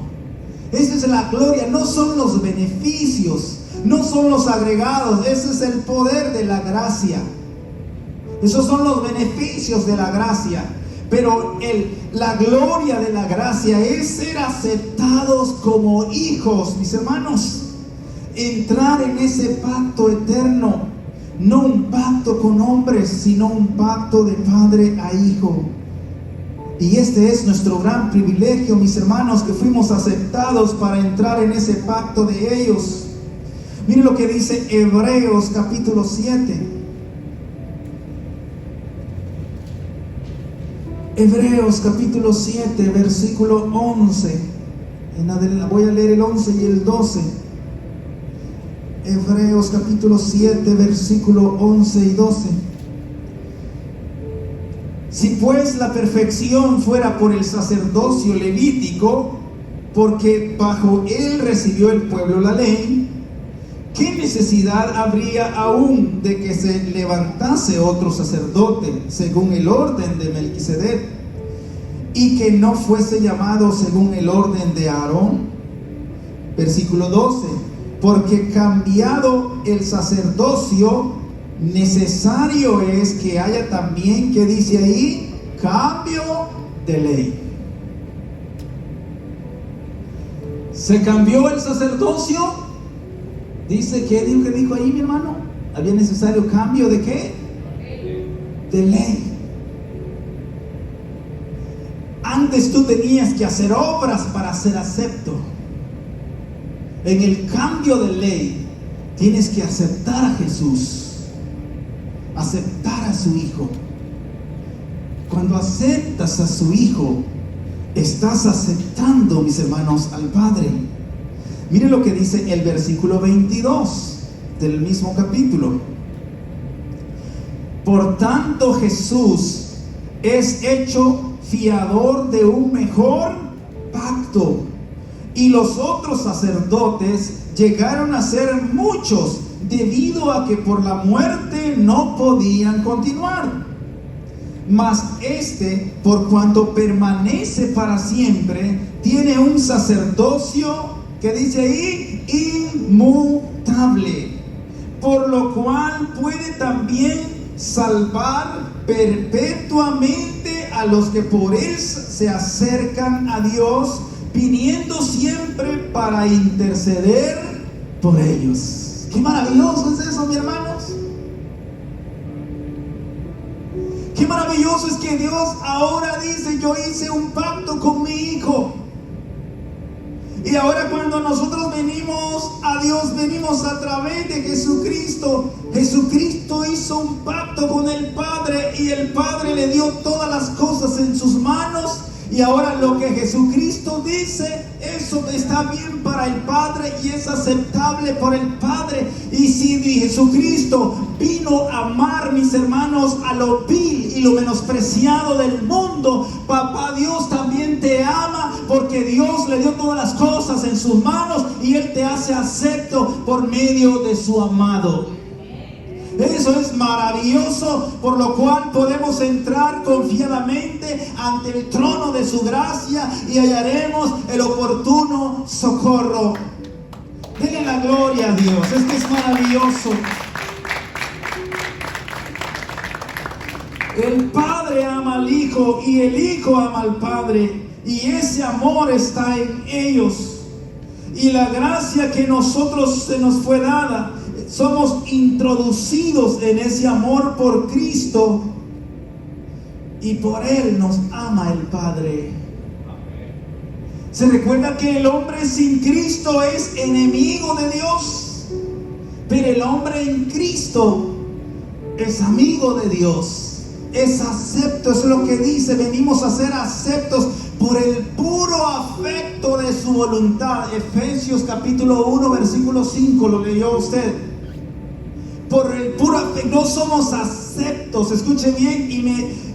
Esa es la gloria, no son los beneficios, no son los agregados, ese es el poder de la gracia. Esos son los beneficios de la gracia. Pero la gloria de la gracia es ser aceptados como hijos, mis hermanos. Entrar en ese pacto eterno. No un pacto con hombres, sino un pacto de padre a hijo. Y este es nuestro gran privilegio, mis hermanos, que fuimos aceptados para entrar en ese pacto de ellos. Miren lo que dice Hebreos capítulo 7. Hebreos capítulo 7, versículo 11. Voy a leer el 11 y el 12. Hebreos capítulo 7, versículo 11 y 12. Si pues la perfección fuera por el sacerdocio levítico, porque bajo él recibió el pueblo la ley, ¿qué necesidad habría aún de que se levantase otro sacerdote según el orden de Melquisedec, y que no fuese llamado según el orden de Aarón? Versículo 12. Porque cambiado el sacerdocio, necesario es que haya también, ¿qué dice ahí? Cambio de ley. ¿Se cambió el sacerdocio? Dice, ¿qué dijo ahí, mi hermano? ¿Había necesario cambio de qué? De ley. Antes tú tenías que hacer obras para ser acepto. En el cambio de ley tienes que aceptar a Jesús, aceptar a su Hijo. Cuando aceptas a su Hijo, estás aceptando, mis hermanos, al Padre. Mire lo que dice el versículo 22 del mismo capítulo. Por tanto, Jesús es hecho fiador de un mejor pacto. Y los otros sacerdotes llegaron a ser muchos, debido a que por la muerte no podían continuar. Mas este, por cuanto permanece para siempre, tiene un sacerdocio, que dice ahí, inmutable, por lo cual puede también salvar perpetuamente a los que por él se acercan a Dios, viniendo siempre para interceder por ellos. Qué maravilloso es eso, mis hermanos. Qué maravilloso es que Dios ahora dice: yo hice un pacto con mi Hijo. Y ahora cuando nosotros venimos a Dios, venimos a través de Jesucristo. Jesucristo hizo un pacto con el Padre, y el Padre le dio todas las cosas en sus manos. Y ahora lo que Jesucristo dice, eso está bien para el Padre y es aceptable por el Padre. Y si Jesucristo vino a amar, mis hermanos, a lo vil y lo menospreciado del mundo, Papá Dios también te ama, porque Dios le dio todas las cosas en sus manos y Él te hace acepto por medio de su amado. Eso es maravilloso, por lo cual podemos entrar confiadamente ante el trono de su gracia y hallaremos el oportuno socorro. Denle la gloria a Dios, es que es maravilloso. El Padre ama al Hijo y el Hijo ama al Padre, y ese amor está en ellos. Y la gracia que nosotros se nos fue dada, somos introducidos en ese amor por Cristo, y por Él nos ama el Padre. Se recuerda que el hombre sin Cristo es enemigo de Dios, pero el hombre en Cristo es amigo de Dios. Es acepto, es lo que dice, venimos a ser aceptos por el puro afecto de su voluntad. Efesios capítulo 1 versículo 5, lo leyó usted. Por el puro afecto, no somos aceptos, escuche bien,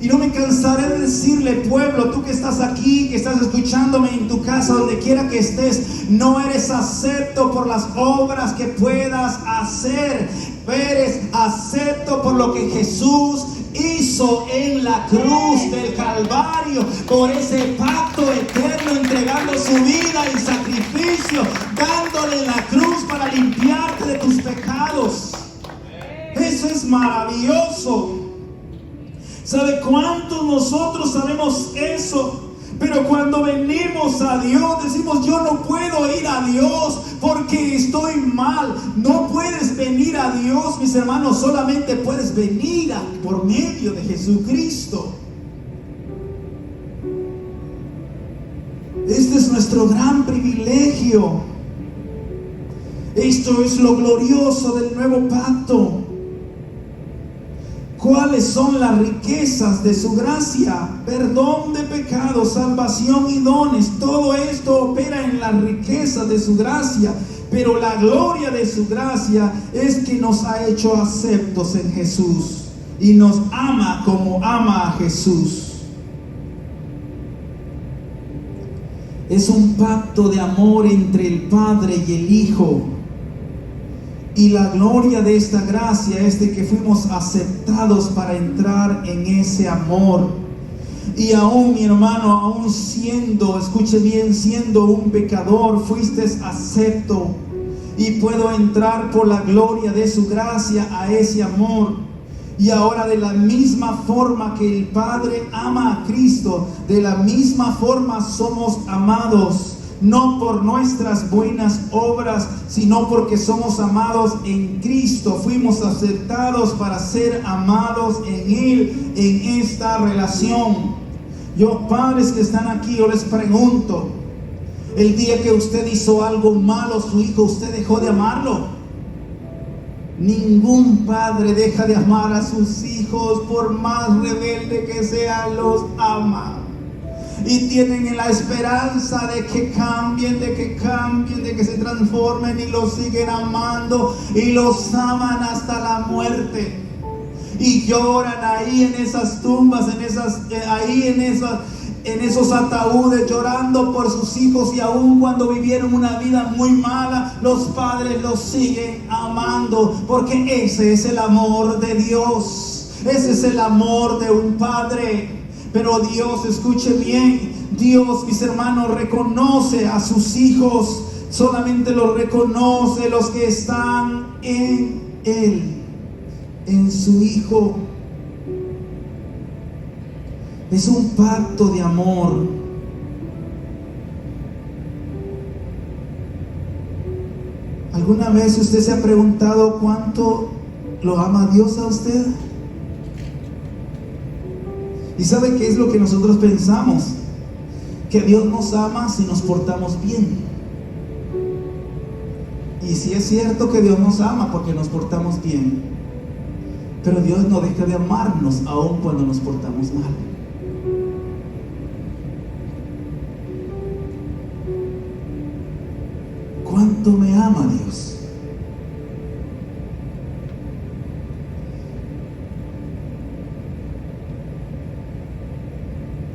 y no me cansaré de decirle, pueblo, tú que estás aquí, que estás escuchándome en tu casa, donde quiera que estés, no eres acepto por las obras que puedas hacer, eres acepto por lo que Jesús hizo en la cruz del Calvario, por ese pacto eterno, entregando su vida en sacrificio, dándole la cruz para limpiarte de tus pecados. Eso es maravilloso. ¿Sabe cuántos nosotros sabemos eso? Pero cuando venimos a Dios decimos, yo no puedo ir a Dios porque estoy mal. No puedes venir a Dios, mis hermanos, solamente puedes venir por medio de Jesucristo. Este es nuestro gran privilegio. Esto es lo glorioso del nuevo pacto. ¿Cuáles son las riquezas de su gracia? Perdón de pecados, salvación y dones. Todo esto opera en la riqueza de su gracia. Pero la gloria de su gracia es que nos ha hecho aceptos en Jesús. Y nos ama como ama a Jesús. Es un pacto de amor entre el Padre y el Hijo. Y la gloria de esta gracia es de que fuimos aceptados para entrar en ese amor. Y aún, mi hermano, aún siendo, escuche bien, siendo un pecador, fuiste acepto. Y puedo entrar por la gloria de su gracia a ese amor. Y ahora, de la misma forma que el Padre ama a Cristo, de la misma forma somos amados. No por nuestras buenas obras, sino porque somos amados en Cristo. Fuimos aceptados para ser amados en Él, en esta relación. Yo, padres que están aquí, yo les pregunto, el día que usted hizo algo malo a su hijo, ¿usted dejó de amarlo? Ningún padre deja de amar a sus hijos, por más rebelde que sean, los ama. Y tienen la esperanza de que cambien, de que se transformen, y los siguen amando y los aman hasta la muerte. Y lloran ahí en esas tumbas, en esos ataúdes, llorando por sus hijos. Y aún cuando vivieron una vida muy mala, los padres los siguen amando, porque ese es el amor de Dios. Ese es el amor de un padre. Pero Dios, escuche bien, Dios, mis hermanos, reconoce a sus hijos. Solamente los reconoce los que están en Él, en su Hijo. Es un pacto de amor. ¿Alguna vez usted se ha preguntado cuánto lo ama Dios a usted? ¿Y sabe qué es lo que nosotros pensamos? Que Dios nos ama si nos portamos bien. Y sí es cierto que Dios nos ama porque nos portamos bien, pero Dios no deja de amarnos aun cuando nos portamos mal. ¿Cuánto me ama Dios?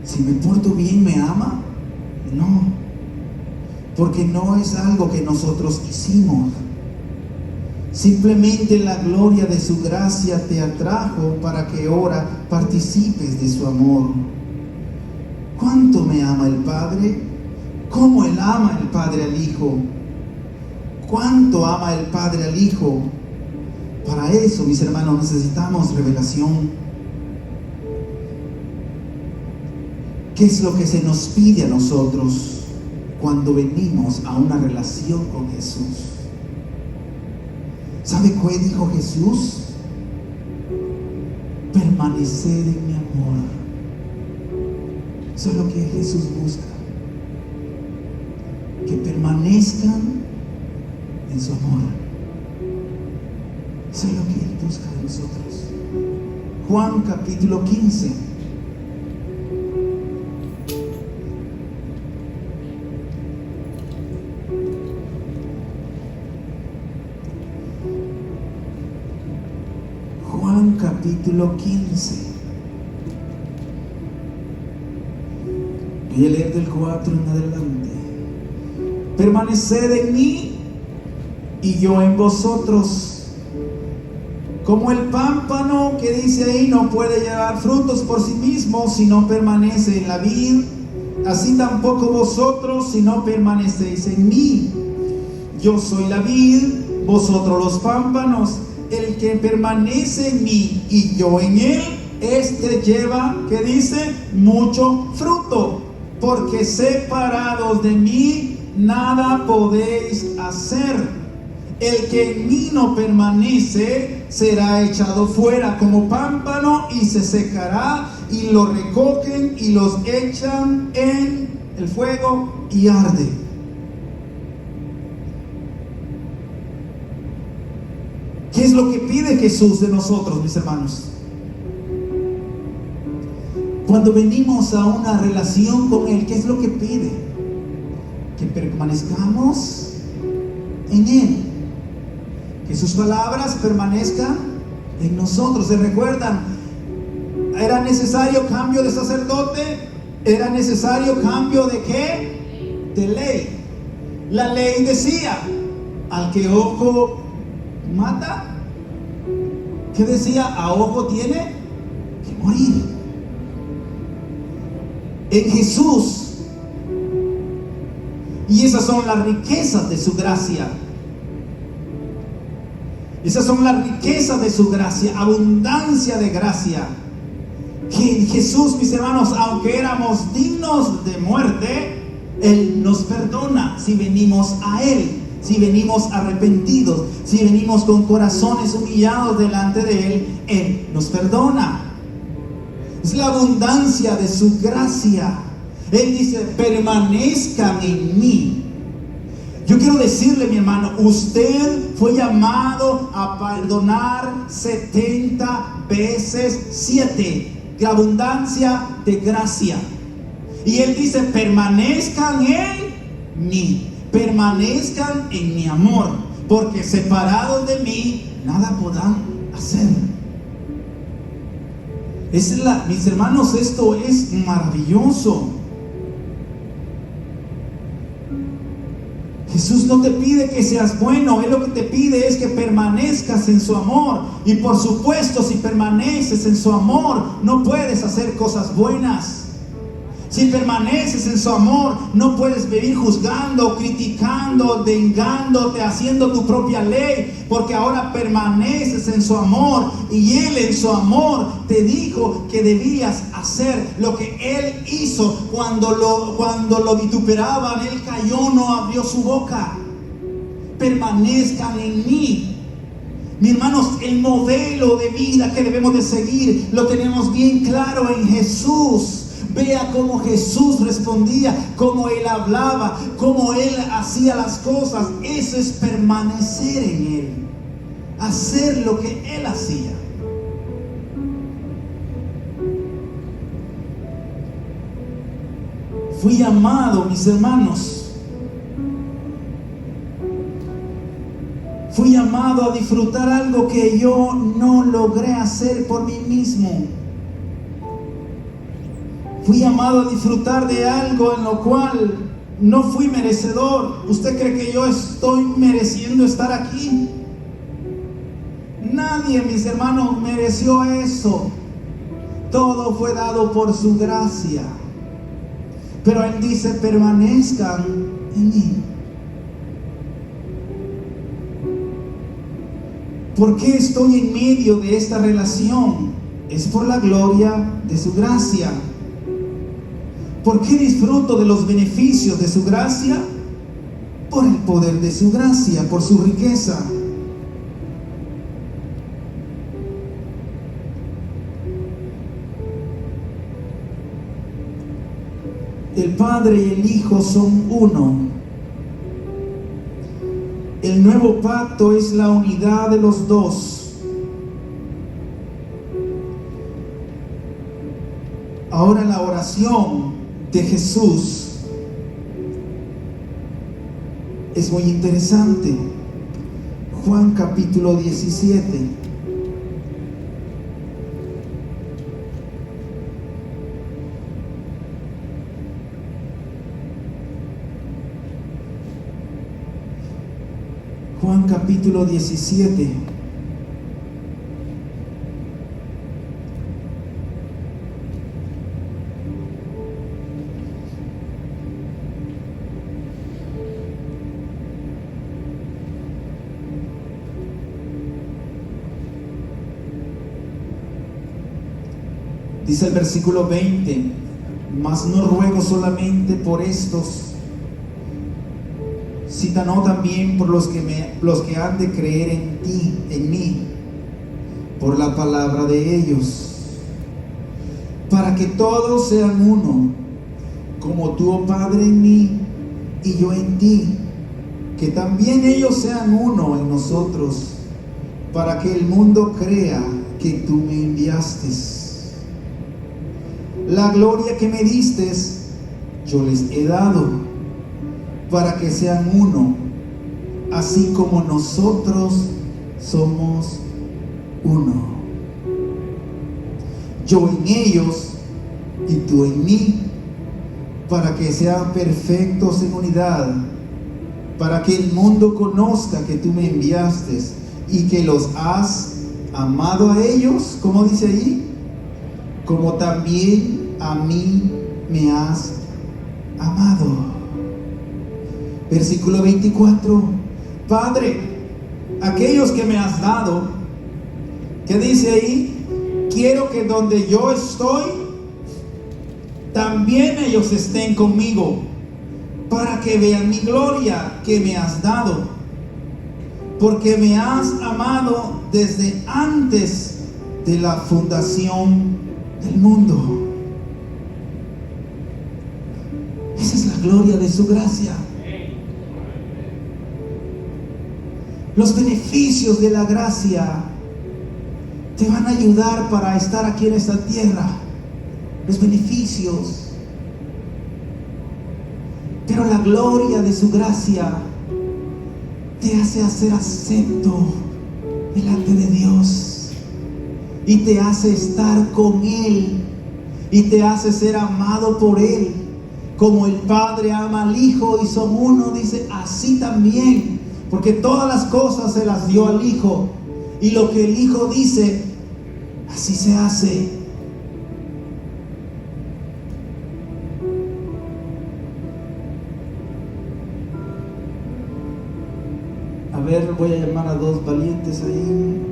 Si me porto bien, ¿me ama? No, porque no es algo que nosotros hicimos. Simplemente la gloria de su gracia te atrajo para que ahora participes de su amor. ¿Cuánto me ama el Padre? ¿Cómo Él ama el Padre al Hijo? ¿Cuánto ama el Padre al Hijo? Para eso, mis hermanos, necesitamos revelación. ¿Qué es lo que se nos pide a nosotros cuando venimos a una relación con Jesús? ¿Sabe qué dijo Jesús? Permanecer en mi amor. Eso es lo que Jesús busca. Que permanezcan en su amor. Eso es lo que Él busca de nosotros. Juan capítulo 15. Juan capítulo 15. Voy a leer del 4 en adelante. Permaneced en mí y yo en vosotros. Como el pámpano que dice ahí no puede llevar frutos por sí mismo si no permanece en la vid, así tampoco vosotros si no permanecéis en mí. Yo soy la vid, vosotros los pámpanos. El que permanece en mí y yo en él, este lleva, ¿qué dice? Mucho fruto, porque separados de mí nada podéis hacer. El que en mí no permanece será echado fuera como pámpano y se secará, y lo recogen y los echan en el fuego y arde. ¿Qué es lo que pide Jesús de nosotros, mis hermanos? Cuando venimos a una relación con Él, ¿qué es lo que pide? Que permanezcamos en Él, que sus palabras permanezcan en nosotros. ¿Se recuerdan? ¿Era necesario cambio de sacerdote? ¿Era necesario cambio de qué? De ley. La ley decía, al que ojo mata, ¿qué decía? A ojo tiene que morir. En Jesús, y esas son las riquezas de su gracia. Esas son las riquezas de su gracia, abundancia de gracia. Que Jesús, mis hermanos, aunque éramos dignos de muerte, Él nos perdona si venimos a Él, si venimos arrepentidos, si venimos con corazones humillados delante de Él, Él nos perdona. Es la abundancia de su gracia. Él dice, permanezcan en mí. Yo quiero decirle, mi hermano, usted fue llamado a perdonar 70 veces 7. De abundancia de gracia. Y Él dice, permanezcan en mí, permanezcan en mi amor, porque separados de mí nada podrán hacer. Mis hermanos, esto es maravilloso. Jesús no te pide que seas bueno, Él lo que te pide es que permanezcas en su amor. Y por supuesto, si permaneces en su amor, no puedes hacer cosas buenas. Si permaneces en su amor, no puedes vivir juzgando, criticando, vengándote, haciendo tu propia ley, porque ahora permaneces en su amor, y Él en su amor te dijo que debías hacer lo que Él hizo. Cuando lo vituperaban, Él cayó, no abrió su boca. Permanezcan en mí. Mis hermanos, el modelo de vida que debemos de seguir lo tenemos bien claro en Jesús. Vea cómo Jesús respondía, cómo Él hablaba, cómo Él hacía las cosas. Eso es permanecer en Él, hacer lo que Él hacía. Fui llamado, mis hermanos, fui llamado a disfrutar algo que yo no logré hacer por mí mismo. Fui llamado a disfrutar de algo en lo cual no fui merecedor. ¿Usted cree que yo estoy mereciendo estar aquí? Nadie, mis hermanos, mereció eso. Todo fue dado por su gracia. Pero Él dice, permanezcan en mí. ¿Por qué estoy en medio de esta relación? Es por la gloria de su gracia. ¿Por qué disfruto de los beneficios de su gracia? Por el poder de su gracia, por su riqueza. El Padre y el Hijo son uno. El nuevo pacto es la unidad de los dos. Ahora la oración de Jesús es muy interesante. Juan capítulo 17. Juan capítulo 17. Dice el versículo 20: mas no ruego solamente por estos, sino también por los que han de creer en ti, en mí, por la palabra de ellos, para que todos sean uno, como tú, oh Padre, en mí y yo en ti, que también ellos sean uno en nosotros, para que el mundo crea que tú me enviaste. La gloria que me diste, yo les he dado, para que sean uno, así como nosotros somos uno. Yo en ellos y tú en mí, para que sean perfectos en unidad, para que el mundo conozca que tú me enviaste y que los has amado a ellos, como dice ahí, como también a mí me has amado. Versículo 24: Padre, aquellos que me has dado, ¿qué dice ahí? Quiero que donde yo estoy, también ellos estén conmigo, para que vean mi gloria que me has dado, porque me has amado desde antes de la fundación del mundo. Esa es la gloria de su gracia. Los beneficios de la gracia te van a ayudar para estar aquí en esta tierra. Los beneficios. Pero la gloria de su gracia te hace ser acepto delante de Dios, y te hace estar con Él, y te hace ser amado por Él. Como el Padre ama al Hijo y son uno, dice, así también, porque todas las cosas se las dio al Hijo, y lo que el Hijo dice, así se hace. A ver, voy a llamar a dos valientes ahí.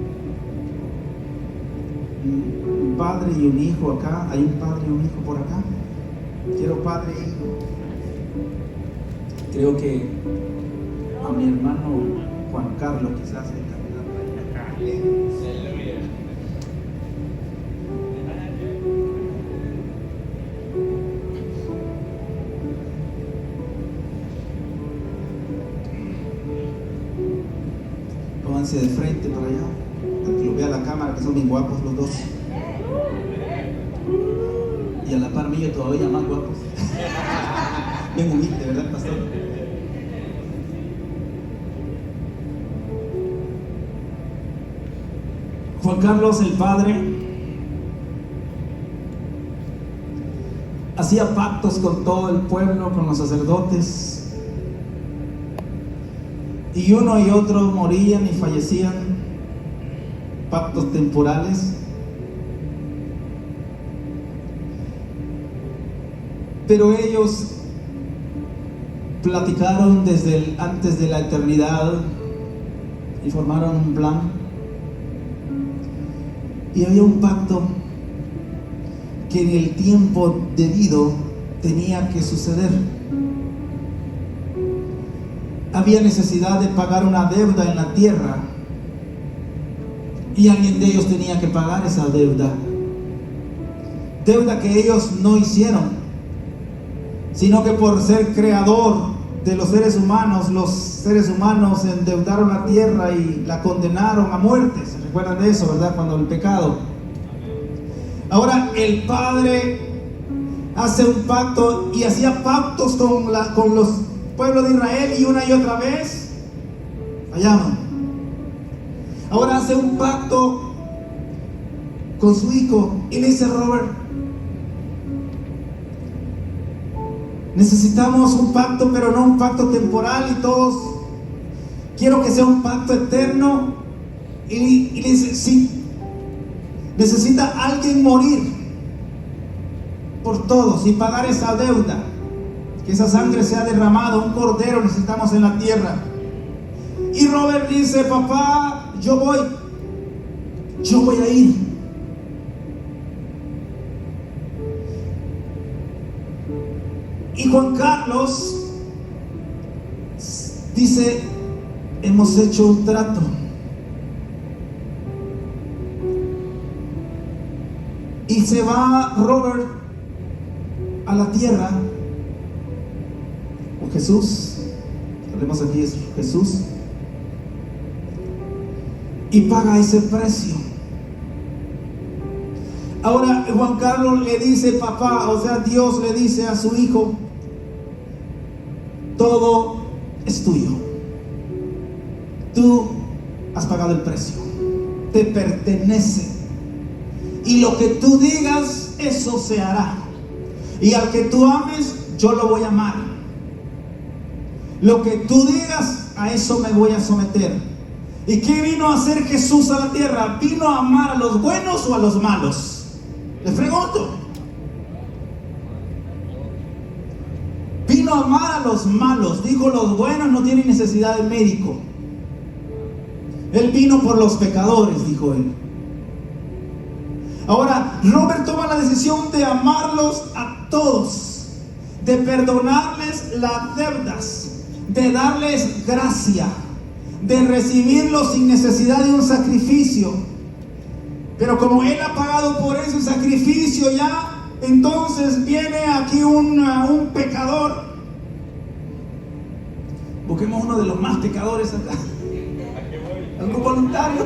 Un padre y un hijo acá. Hay un padre y un hijo por acá. Quiero padre e hijo. Creo que a mi hermano Juan Carlos quizás el candidato ahí. Pónganse de frente para allá, para que lo vea la cámara, que son bien guapos los dos. Y a la par mío todavía más guapos. Bien humilde, ¿verdad, pastor? Juan Carlos, el padre, hacía pactos con todo el pueblo, con los sacerdotes, y uno y otro morían y fallecían. Pactos temporales. Pero ellos platicaron desde antes de la eternidad y formaron un plan. Y había un pacto que en el tiempo debido tenía que suceder. Había necesidad de pagar una deuda en la tierra, y alguien de ellos tenía que pagar esa deuda. Deuda que ellos no hicieron, sino que por ser creador de los seres humanos endeudaron la tierra y la condenaron a muerte. ¿Se recuerdan de eso, verdad? Cuando el pecado. Ahora el Padre hace un pacto y hacía pactos con los pueblos de Israel y una y otra vez fallaban. Ahora hace un pacto con su hijo y le dice: Robert, necesitamos un pacto, pero no un pacto temporal y todos, quiero que sea un pacto eterno. Y le dice: sí, necesita alguien morir por todos y pagar esa deuda, que esa sangre sea derramada, un cordero necesitamos en la tierra. Y Robert dice: papá, yo voy a ir. Y Juan Carlos dice: hemos hecho un trato. Y se va Robert a la tierra con Jesús. Hablemos aquí de Jesús. Y paga ese precio. Ahora Juan Carlos le dice: papá, o sea, Dios le dice a su hijo: todo es tuyo. Tú has pagado el precio. Te pertenece. Y lo que tú digas, eso se hará. Y al que tú ames, yo lo voy a amar. Lo que tú digas, a eso me voy a someter. ¿Y qué vino a hacer Jesús a la tierra? ¿Vino a amar a los buenos o a los malos? Les pregunto. Vino a amar a los malos. Dijo: los buenos no tienen necesidad de médico. Él vino por los pecadores, dijo él. Ahora, Robert toma la decisión de amarlos a todos, de perdonarles las deudas, de darles gracia, de recibirlos sin necesidad de un sacrificio. Pero como él ha pagado por ese sacrificio ya, entonces viene aquí un pecador. Busquemos uno de los más pecadores acá. ¿Algún voluntario?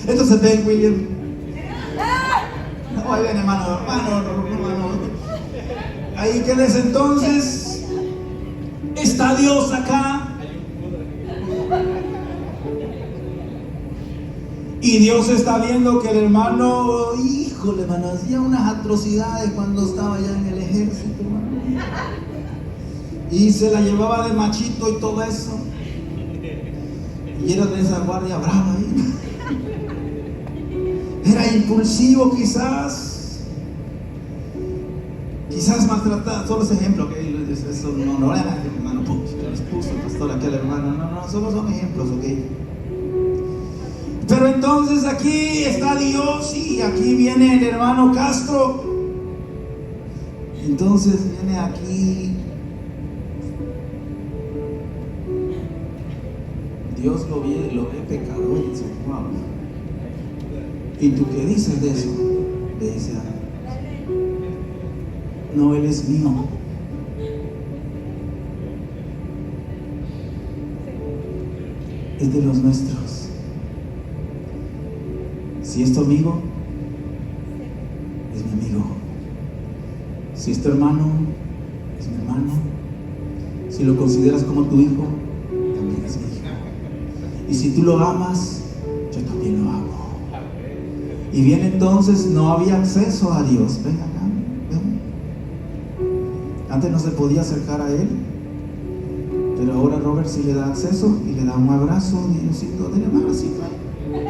Esto se ve, William. No, ahí viene, hermano. Ahí quedes entonces. Está Dios acá. Y Dios está viendo que el hermano, híjole, hermano, hacía unas atrocidades cuando estaba ya en el ejército, hermano. Y se la llevaba de machito y todo eso. Y era de esa guardia brava ahí. Era impulsivo quizás maltratado. Solo ese ejemplo, que eso no era el hermano, les puso el pastor aquí al hermano. No, solo son ejemplos, ok. Pero entonces aquí está Dios y aquí viene el hermano Castro. Entonces viene aquí Dios lo ve pecador y dice: wow. ¿Y tú qué dices de eso? Le dice: no, él es mío. Es de los nuestros. Si es tu amigo, es mi amigo. Si es tu hermano, es mi hermano. Si lo consideras como tu hijo, también es mi hijo. Y si tú lo amas, yo también lo amo. Y bien, entonces no había acceso a Dios. Ven acá, ven. Antes no se podía acercar a Él, pero ahora Robert sí le da acceso y le da un abrazo. Diosito, dile un abracito.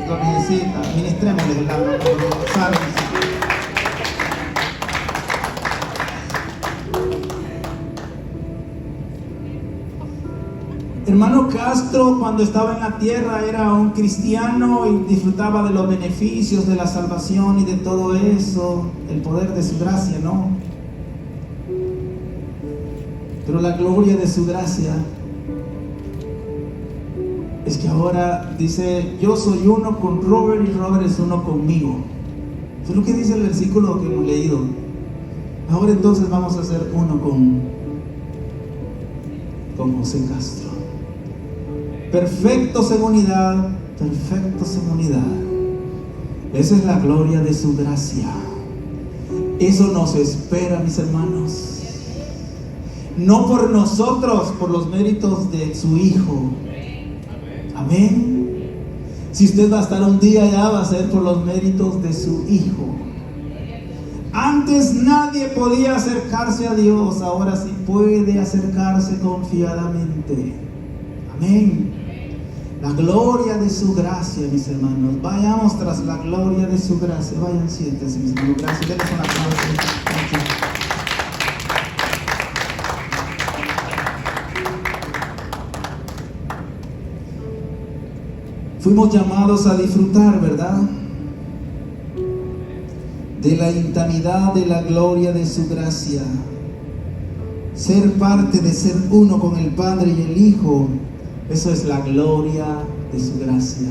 Lo necesita, ministrémosle el alma. Hermano Castro, cuando estaba en la tierra, era un cristiano y disfrutaba de los beneficios de la salvación y de todo eso, el poder de su gracia, ¿no? Pero la gloria de su gracia es que ahora dice: yo soy uno con Robert y Robert es uno conmigo. Eso es lo que dice el versículo que hemos leído. Ahora entonces vamos a ser uno con José Castro. Perfectos en unidad, perfectos en unidad. Esa es la gloria de su gracia. Eso nos espera, mis hermanos. No por nosotros, por los méritos de su Hijo. Amén. Si usted va a estar un día allá, va a ser por los méritos de su Hijo. Antes nadie podía acercarse a Dios, ahora sí puede acercarse confiadamente. Amén. La gloria de su gracia, mis hermanos. Vayamos tras la gloria de su gracia. Vayan, siéntense, mis hermanos. Gracias. Denles un aplauso. Fuimos llamados a disfrutar, ¿verdad? De la intimidad de la gloria de su gracia. Ser parte de ser uno con el Padre y el Hijo. Eso es la gloria de su gracia.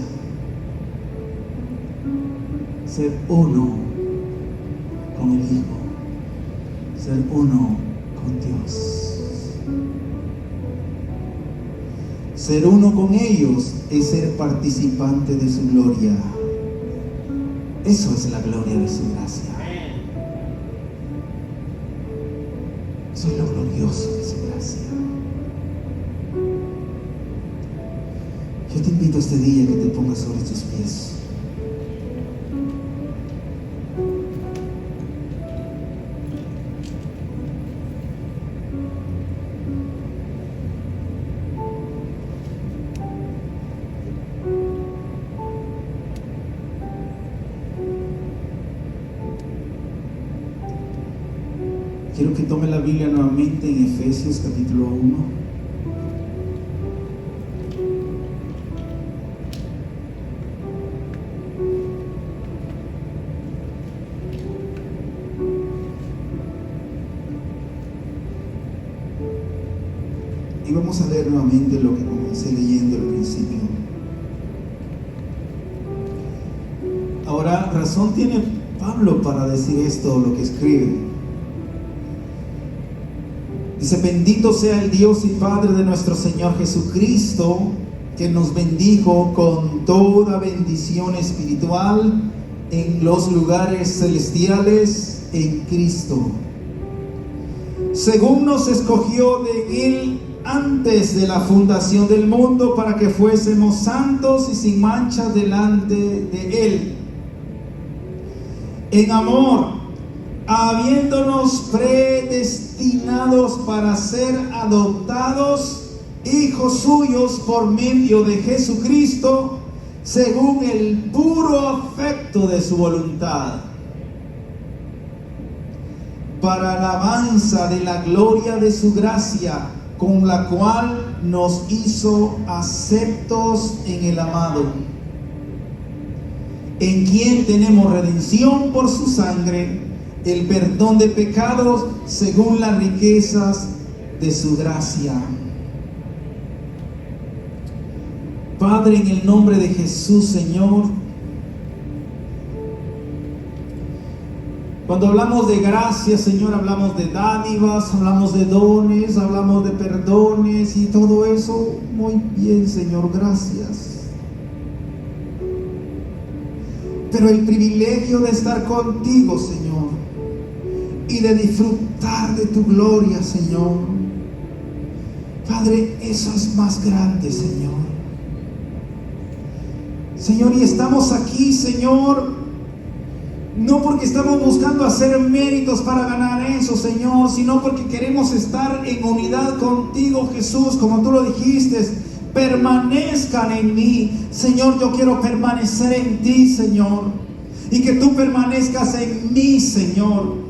Ser uno con el Hijo. Ser uno con Dios. Ser uno con ellos es ser participante de su gloria. Eso es la gloria de su gracia. Eso es lo glorioso de su gracia. Yo te invito este día que te pongas sobre tus pies. Quiero que tome la Biblia nuevamente en Efesios capítulo 1. Y vamos a leer nuevamente lo que comencé leyendo al principio. Ahora, razón tiene Pablo para decir esto, lo que escribe. Dice: bendito sea el Dios y Padre de nuestro Señor Jesucristo, que nos bendijo con toda bendición espiritual en los lugares celestiales en Cristo, según nos escogió de Él antes de la fundación del mundo, para que fuésemos santos y sin mancha delante de Él, en amor, habiéndonos predestinados para ser adoptados hijos suyos por medio de Jesucristo, según el puro afecto de su voluntad, para alabanza de la gloria de su gracia, con la cual nos hizo aceptos en el amado, en quien tenemos redención por su sangre, el perdón de pecados según las riquezas de su gracia. Padre, en el nombre de Jesús, Señor, cuando hablamos de gracia, Señor, hablamos de dádivas, hablamos de dones, hablamos de perdones y todo eso. Muy bien, Señor, gracias. Pero el privilegio de estar contigo, Señor, y de disfrutar de tu gloria, Señor, Padre, eso es más grande, Señor. Señor, y estamos aquí, Señor, no porque estamos buscando hacer méritos para ganar eso, Señor, sino porque queremos estar en unidad contigo, Jesús, como tú lo dijiste: permanezcan en mí. Señor, yo quiero permanecer en ti, Señor, y que tú permanezcas en mí, Señor.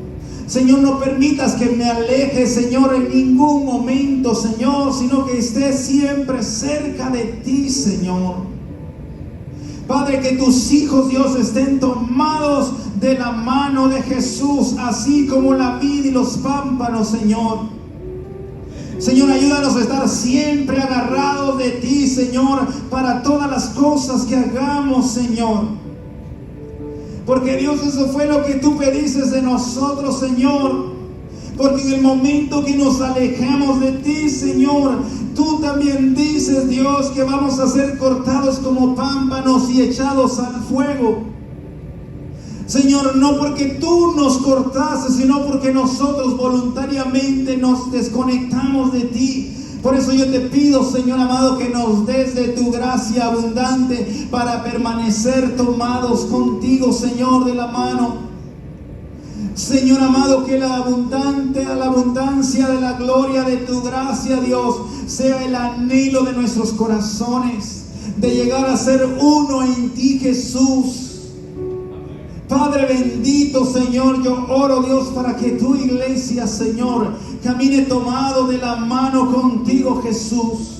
Señor, no permitas que me aleje, Señor, en ningún momento, Señor, sino que esté siempre cerca de ti, Señor. Padre, que tus hijos, Dios, estén tomados de la mano de Jesús, así como la vid y los pámpanos, Señor. Señor, ayúdanos a estar siempre agarrados de ti, Señor, para todas las cosas que hagamos, Señor. Porque, Dios, eso fue lo que tú pediste de nosotros, Señor. Porque en el momento que nos alejamos de ti, Señor, tú también dices, Dios, que vamos a ser cortados como pámpanos y echados al fuego. Señor, no porque tú nos cortaste, sino porque nosotros voluntariamente nos desconectamos de ti. Por eso yo te pido, Señor amado, que nos des de tu gracia abundante para permanecer tomados contigo, Señor, de la mano. Señor amado, que la abundancia de la gloria de tu gracia, Dios, sea el anhelo de nuestros corazones, de llegar a ser uno en ti, Jesús. Padre bendito, Señor, yo oro, Dios, para que tu iglesia, Señor, camine tomado de la mano contigo, Jesús.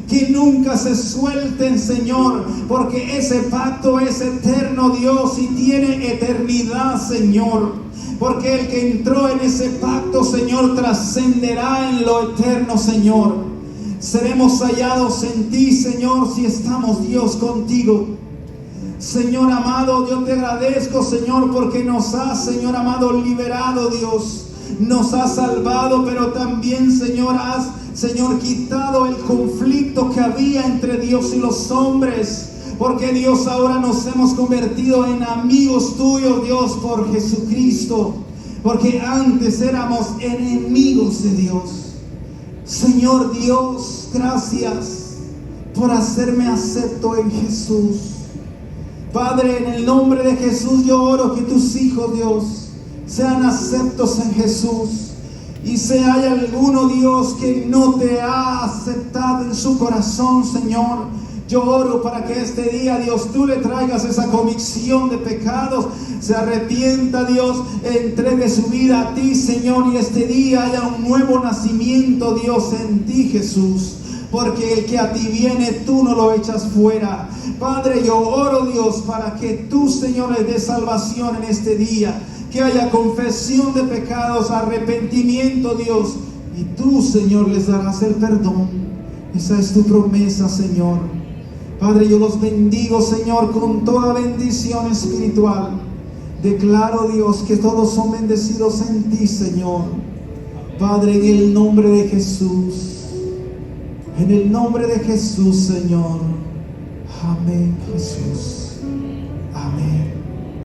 Que nunca se suelten, Señor, porque ese pacto es eterno, Dios, y tiene eternidad, Señor. Porque el que entró en ese pacto, Señor, trascenderá en lo eterno, Señor. Seremos hallados en ti, Señor, si estamos, Dios, contigo. Señor amado, yo te agradezco, Señor, porque nos has, Señor amado, liberado, Dios. Nos has salvado, pero también, Señor, has, Señor, quitado el conflicto que había entre Dios y los hombres. Porque, Dios, ahora nos hemos convertido en amigos tuyos, Dios, por Jesucristo. Porque antes éramos enemigos de Dios. Señor Dios, gracias por hacerme acepto en Jesús. Padre, en el nombre de Jesús yo oro que tus hijos, Dios, sean aceptos en Jesús. Y si hay alguno, Dios, que no te ha aceptado en su corazón, Señor, yo oro para que este día, Dios, tú le traigas esa convicción de pecados, se arrepienta, Dios, entregue su vida a ti, Señor, y este día haya un nuevo nacimiento, Dios, en ti, Jesús. Porque el que a ti viene, tú no lo echas fuera. Padre, yo oro, Dios, para que tú, Señor, les des salvación en este día. Que haya confesión de pecados, arrepentimiento, Dios. Y tú, Señor, les darás el perdón. Esa es tu promesa, Señor. Padre, yo los bendigo, Señor, con toda bendición espiritual. Declaro, Dios, que todos son bendecidos en ti, Señor. Padre, en el nombre de Jesús. En el nombre de Jesús, Señor. Amén, Jesús.